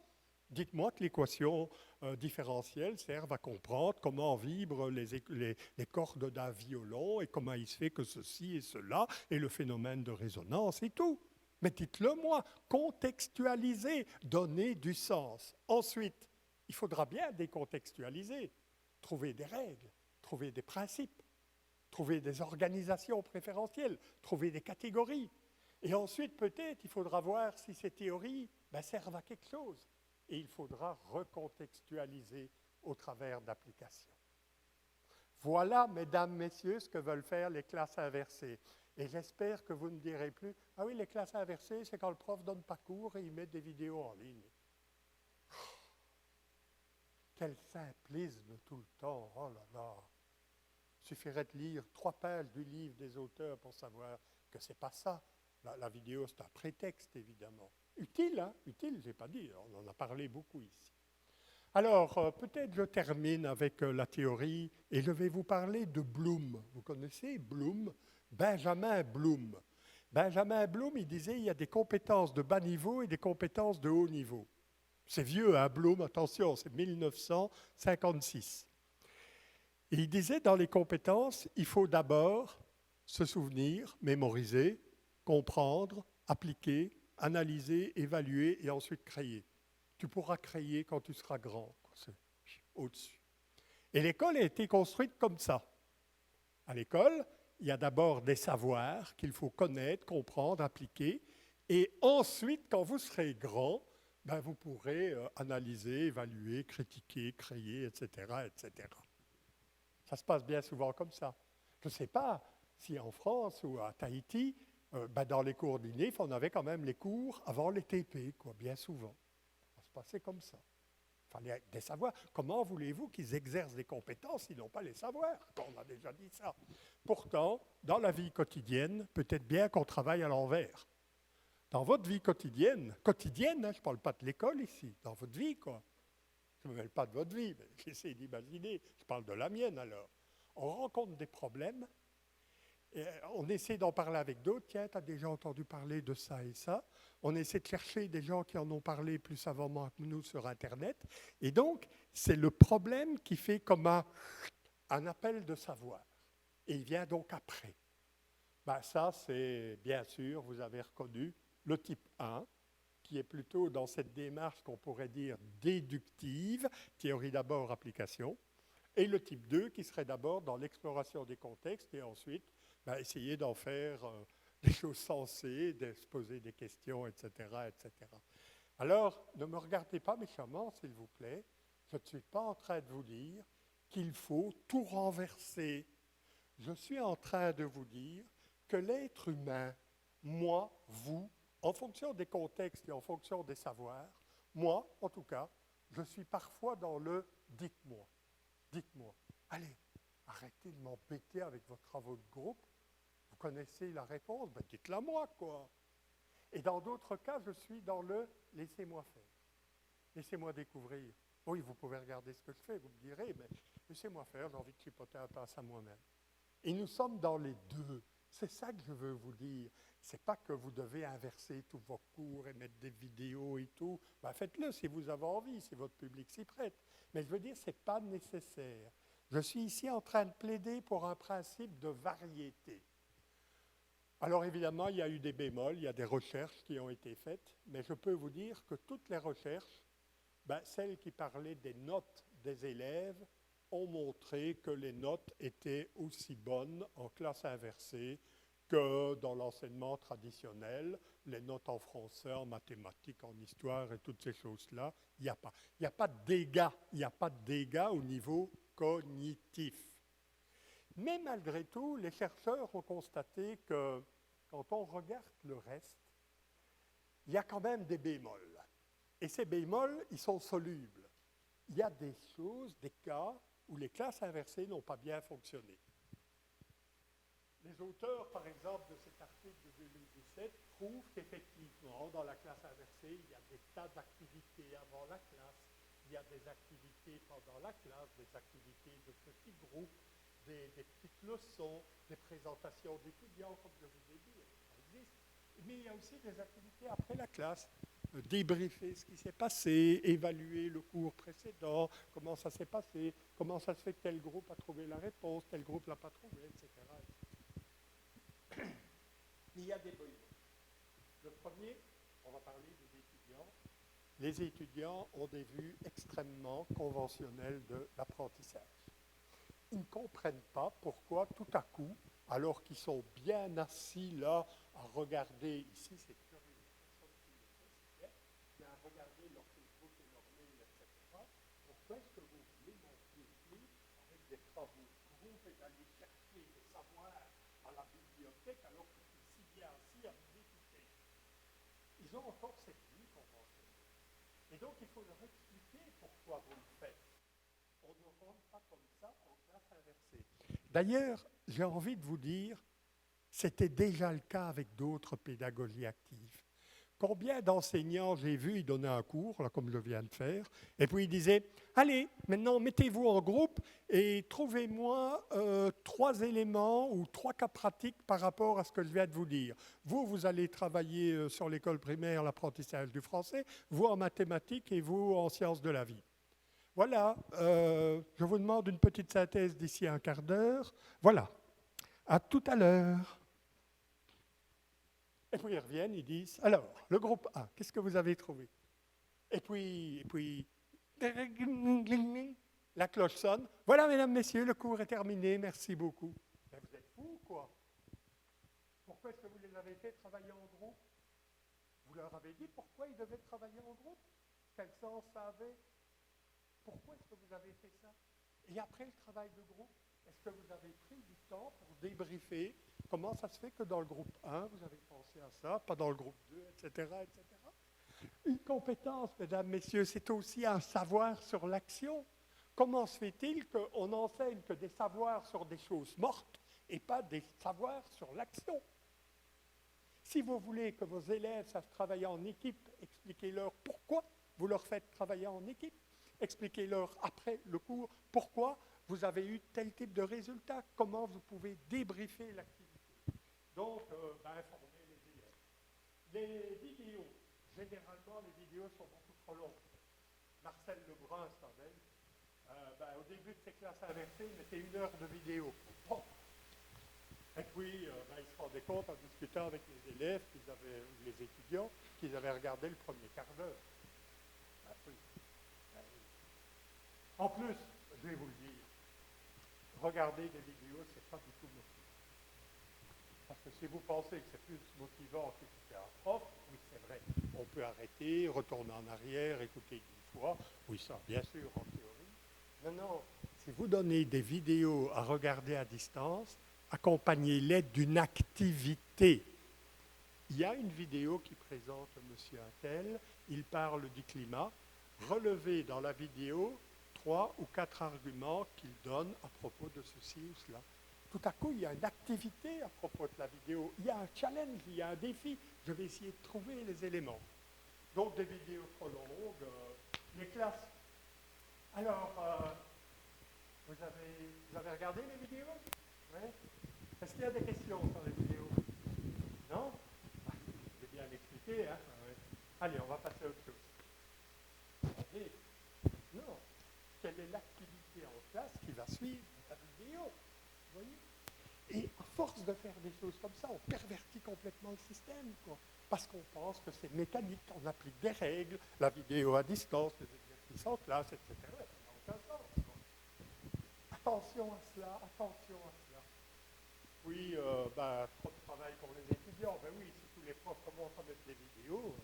Dites-moi que l'équation différentielle serve à comprendre comment vibrent les cordes d'un violon et comment il se fait que ceci et cela et le phénomène de résonance et tout. Mais dites-le moi. Contextualiser, donner du sens. Ensuite, il faudra bien décontextualiser, trouver des règles. Trouver des principes, trouver des organisations préférentielles, trouver des catégories. Et ensuite, peut-être, il faudra voir si ces théories servent à quelque chose. Et il faudra recontextualiser au travers d'applications. Voilà, mesdames, messieurs, ce que veulent faire les classes inversées. Et j'espère que vous ne direz plus, « Ah oui, les classes inversées, c'est quand le prof donne pas cours et il met des vidéos en ligne. » Quel simplisme tout le temps, oh là là. Il suffirait de lire 3 pages du livre des auteurs pour savoir que ce n'est pas ça. La vidéo, c'est un prétexte, évidemment. Utile, hein? Utile, je n'ai pas dit, on en a parlé beaucoup ici. Alors, peut-être je termine avec la théorie et je vais vous parler de Bloom. Vous connaissez Bloom? Benjamin Bloom. Benjamin Bloom, il disait il y a des compétences de bas niveau et des compétences de haut niveau. C'est vieux, hein, Bloom, attention, c'est 1956. Et il disait, dans les compétences, il faut d'abord se souvenir, mémoriser, comprendre, appliquer, analyser, évaluer et ensuite créer. Tu pourras créer quand tu seras grand, c'est au-dessus. Et l'école a été construite comme ça. À l'école, il y a d'abord des savoirs qu'il faut connaître, comprendre, appliquer, et ensuite, quand vous serez grand, ben vous pourrez analyser, évaluer, critiquer, créer, etc., etc. Ça se passe bien souvent comme ça. Je ne sais pas si en France ou à Tahiti, dans les cours d'INIF, on avait quand même les cours avant les TP, bien souvent. Ça se passait comme ça. Il fallait des savoirs. Comment voulez-vous qu'ils exercent des compétences s'ils n'ont pas les savoirs? On a déjà dit ça. Pourtant, dans la vie quotidienne, peut-être bien qu'on travaille à l'envers. Dans votre vie quotidienne, hein, je ne parle pas de l'école ici, dans votre vie, quoi. Je ne me mêle pas de votre vie, mais j'essaie d'imaginer, je parle de la mienne alors. On rencontre des problèmes, et on essaie d'en parler avec d'autres. Tiens, tu as déjà entendu parler de ça et ça. On essaie de chercher des gens qui en ont parlé plus savamment que nous sur Internet. Et donc, c'est le problème qui fait comme un appel de savoir. Et il vient donc après. Ça, c'est bien sûr, vous avez reconnu, le type 1, qui est plutôt dans cette démarche qu'on pourrait dire déductive, théorie d'abord, application, et le type 2 qui serait d'abord dans l'exploration des contextes et ensuite essayer d'en faire des choses sensées, de se poser des questions, etc., etc. Alors, ne me regardez pas méchamment, s'il vous plaît, je ne suis pas en train de vous dire qu'il faut tout renverser. Je suis en train de vous dire que l'être humain, moi, vous, en fonction des contextes et en fonction des savoirs, moi, en tout cas, je suis parfois dans le « dites-moi ». Dites-moi. Allez, arrêtez de m'embêter avec vos travaux de groupe. Vous connaissez la réponse, dites-la moi, quoi. Et dans d'autres cas, je suis dans le « laissez-moi faire ». Laissez-moi découvrir. Oui, vous pouvez regarder ce que je fais, vous me direz, mais laissez-moi faire, j'ai envie de chipoter un peu à ça moi-même. Et nous sommes dans les deux. C'est ça que je veux vous dire. Ce n'est pas que vous devez inverser tous vos cours et mettre des vidéos et tout. Faites-le si vous avez envie, si votre public s'y prête. Mais je veux dire, ce n'est pas nécessaire. Je suis ici en train de plaider pour un principe de variété. Alors évidemment, il y a eu des bémols, il y a des recherches qui ont été faites, mais je peux vous dire que toutes les recherches, celles qui parlaient des notes des élèves, ont montré que les notes étaient aussi bonnes en classe inversée que dans l'enseignement traditionnel, les notes en français, en mathématiques, en histoire et toutes ces choses-là, il n'y a pas. Il n'y a pas de dégâts, il n'y a pas de dégâts au niveau cognitif. Mais malgré tout, les chercheurs ont constaté que quand on regarde le reste, il y a quand même des bémols. Et ces bémols, ils sont solubles. Il y a des choses, des cas où les classes inversées n'ont pas bien fonctionné. Les auteurs, par exemple, de cet article de 2017 prouvent qu'effectivement, dans la classe inversée, il y a des tas d'activités avant la classe, il y a des activités pendant la classe, des activités de petits groupes, des petites leçons, des présentations d'étudiants, comme je vous ai dit, ça existe. Mais il y a aussi des activités après la classe. Débriefer ce qui s'est passé, évaluer le cours précédent, comment ça s'est passé, comment ça se fait que tel groupe a trouvé la réponse, tel groupe ne l'a pas trouvé, etc. Il y a des besoins. Le premier, on va parler des étudiants. Les étudiants ont des vues extrêmement conventionnelles de l'apprentissage. Ils ne comprennent pas pourquoi tout à coup, alors qu'ils sont bien assis là à regarder, ici c'est regarder leur Facebook et leur mail, etc. Pourquoi est-ce que vous voulez m'impliquer avec des travaux de groupe et d'aller chercher des savoirs à la bibliothèque alors que je suis si bien assis à vous écouter? Ils ont encore cette vue conventionnelle. Et donc il faut leur expliquer pourquoi vous le faites. On ne rentre pas comme ça en classe inversée. D'ailleurs, j'ai envie de vous dire, c'était déjà le cas avec d'autres pédagogies actives. Combien d'enseignants j'ai vu, ils donnaient un cours, là, comme je viens de faire, et puis ils disaient, allez, maintenant mettez-vous en groupe et trouvez-moi 3 éléments ou 3 cas pratiques par rapport à ce que je viens de vous dire. Vous allez travailler sur l'école primaire, l'apprentissage du français, vous en mathématiques et vous en sciences de la vie. Voilà, je vous demande une petite synthèse d'ici un quart d'heure. Voilà, à tout à l'heure. Et puis ils reviennent, ils disent, alors, le groupe A, qu'est-ce que vous avez trouvé? Et puis, la cloche sonne. Voilà, mesdames, messieurs, le cours est terminé, merci beaucoup. Mais vous êtes fous, quoi. Pourquoi est-ce que vous les avez fait travailler en groupe? Vous leur avez dit pourquoi ils devaient travailler en groupe? Quel sens ça avait? Pourquoi est-ce que vous avez fait ça? Et après le travail de groupe, est-ce que vous avez pris du temps pour débriefer comment ça se fait que dans le groupe 1, vous avez pensé à ça, pas dans le groupe 2, etc., etc. Une compétence, mesdames, messieurs, c'est aussi un savoir sur l'action. Comment se fait-il qu'on enseigne que des savoirs sur des choses mortes et pas des savoirs sur l'action? Si vous voulez que vos élèves savent travailler en équipe, expliquez-leur pourquoi vous leur faites travailler en équipe. Expliquez-leur après le cours pourquoi vous avez eu tel type de résultat, comment vous pouvez débriefer l'activité. Donc, informer les élèves. Les vidéos, généralement, les vidéos sont beaucoup trop longues. Marcel Lebrun, au début de ses classes inversées, il mettait 1 heure de vidéo. Bon. Et puis, il se rendait compte en discutant avec les élèves, les étudiants, qu'ils avaient regardé le premier quart d'heure. Oui. En plus, je vais vous le dire, regarder des vidéos, c'est pas du tout motivant. Parce que si vous pensez que c'est plus motivant qu'écouter un prof, oui, c'est vrai. On peut arrêter, retourner en arrière, écouter 10 fois. Oui, ça, bien sûr, en théorie. Non, si vous donnez des vidéos à regarder à distance, accompagnez-les d'une activité. Il y a une vidéo qui présente M. Attel, il parle du climat. Relevez dans la vidéo 3 ou 4 arguments qu'il donne à propos de ceci ou cela. Tout à coup, il y a une activité à propos de la vidéo, il y a un challenge, il y a un défi. Je vais essayer de trouver les éléments. Donc, des vidéos trop longues, les classes. Alors, vous avez regardé les vidéos? Oui. Est-ce qu'il y a des questions sur les vidéos? Non? Je vais bien l'expliquer. Hein? Ouais. Allez, on va passer à autre chose. Allez. Non. Quelle est l'activité en classe qui va suivre la vidéo? Vous voyez? Et à force de faire des choses comme ça, on pervertit complètement le système, quoi. Parce qu'on pense que c'est mécanique, on applique des règles, la vidéo à distance, les exercices en classe, etc. Ça n'a aucun sens, quoi. Attention à cela, attention à cela. Oui, trop de travail pour les étudiants. Ben oui, si tous les profs commencent à mettre des vidéos,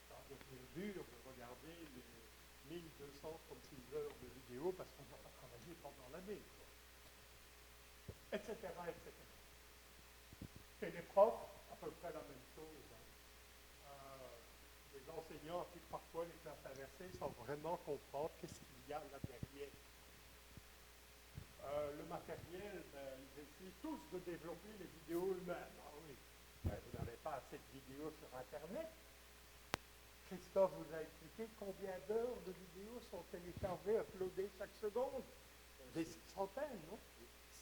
ça va devenir dur de regarder les 1236 heures de vidéos parce qu'on n'a pas travaillé pendant l'année, etc., etc. Et les profs, à peu près la même chose. Les enseignants appliquent parfois les classes inversées sans vraiment comprendre qu'est-ce qu'il y a là derrière. Le matériel, ils essayent tous de développer les vidéos eux-mêmes. Ah oui, vous n'avez pas assez de vidéos sur Internet. Christophe vous a expliqué combien d'heures de vidéos sont téléchargées, uploadées chaque seconde. Des centaines, non?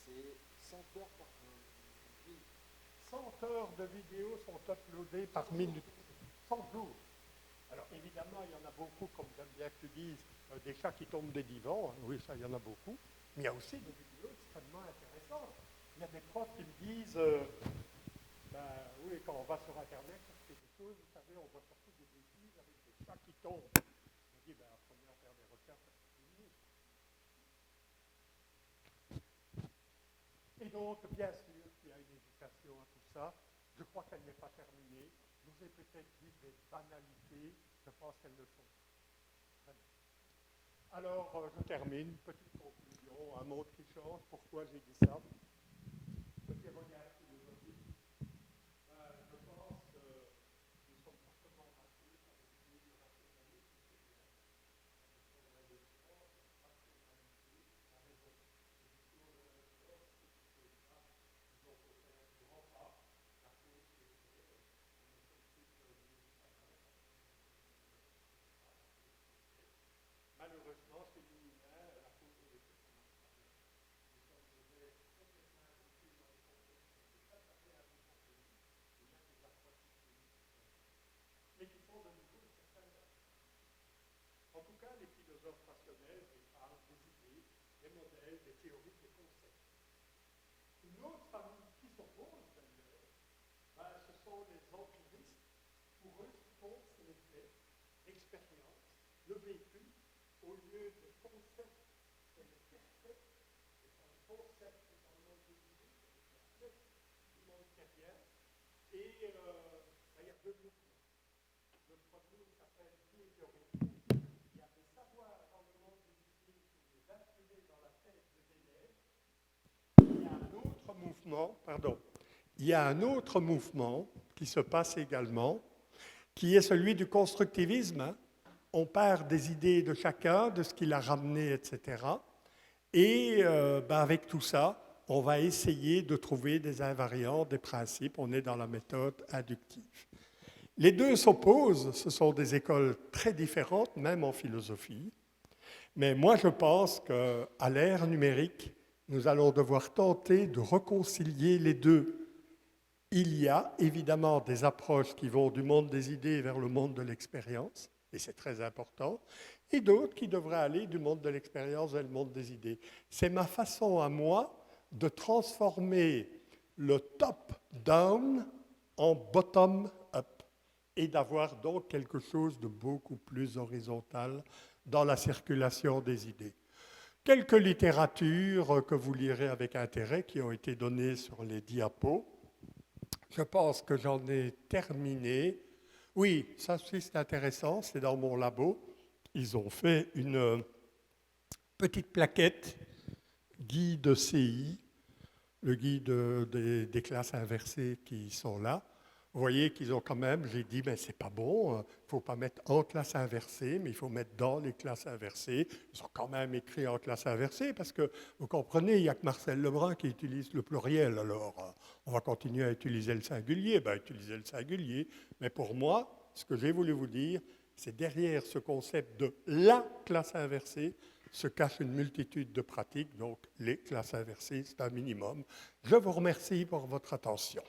C'est 100 heures par minute. 100 heures de vidéos sont uploadées par minute. 100 jours. Alors évidemment, il y en a beaucoup, comme j'aime bien que tu dises, des chats qui tombent des divans. Hein. Oui, ça, il y en a beaucoup. Mais il y a aussi des vidéos extrêmement intéressantes. Il y a des profs qui me disent, oui, quand on va sur Internet, chercher des choses, vous savez, on voit surtout des bêtises avec des chats qui tombent. Je dis, apprenez à faire des recherches à continuer. Et donc, bien sûr, il y a une éducation à tout ça. Je crois qu'elle n'est pas terminée. Je vous ai peut-être dit des banalités. Je pense qu'elles ne sont pas. Alors, je termine. Petite conclusion, un mot qui change. Pourquoi j'ai dit ça? Petit regard philosophique. Je pense que nous sommes fortement battus par des idées de rationalisme chez les progrès de science, rationalité, la raison. Le discours de la science, c'est qu'il faut pas, disons, faut faire un grand pas, la cause qui est faite, on ne fait plus que médicalement, malheureusement, chez nous humains, la cause de l'effet, ça ne marche pas bien. Nous sommes des êtres complètement imbriqués dans les complexes de tout à fait indifférents. Il y a des approches systémiques mais qui font de nouveau une certaine rationalité. En tout cas, les philosophes rationnels parlent des idées, des modèles, des théories, des concepts. Une autre famille qui s'oppose d'ailleurs, ce sont sont les empiristes. Pour eux, ce qui compte, c'est les faits, l'expérience, le vécu, au lieu de concepts, c'est le perçu. C'est pas le concept qui est dans le monde des idées, c'est le perçu du monde intérieur. Et il y a deux mouvements. Le premier s'appelle théorie. Il y a des savoirs dans le monde des idées pour les infuser dans la tête des élèves. Il y a un autre mouvement qui se passe également, qui est celui du constructivisme. On part des idées de chacun, de ce qu'il a ramené, etc. Et avec tout ça, on va essayer de trouver des invariants, des principes. On est dans la méthode inductive. Les deux s'opposent, ce sont des écoles très différentes, même en philosophie. Mais moi, je pense qu'à l'ère numérique, nous allons devoir tenter de réconcilier les deux. Il y a évidemment des approches qui vont du monde des idées vers le monde de l'expérience, et c'est très important, et d'autres qui devraient aller du monde de l'expérience vers le monde des idées. C'est ma façon à moi de transformer le top-down en bottom-up et d'avoir donc quelque chose de beaucoup plus horizontal dans la circulation des idées. Quelques littératures que vous lirez avec intérêt qui ont été données sur les diapos. Je pense que j'en ai terminé. Oui, ça aussi c'est intéressant, c'est dans mon labo. Ils ont fait une petite plaquette guide CI, le guide des classes inversées qui sont là. Vous voyez qu'ils ont quand même, j'ai dit, c'est pas bon, il ne faut pas mettre en classe inversée, mais il faut mettre dans les classes inversées. Ils ont quand même écrit en classe inversée, parce que, vous comprenez, il n'y a que Marcel Lebrun qui utilise le pluriel, alors on va continuer à utiliser le singulier, utiliser le singulier. Mais pour moi, ce que j'ai voulu vous dire, c'est derrière ce concept de la classe inversée se cache une multitude de pratiques, donc les classes inversées, c'est un minimum. Je vous remercie pour votre attention.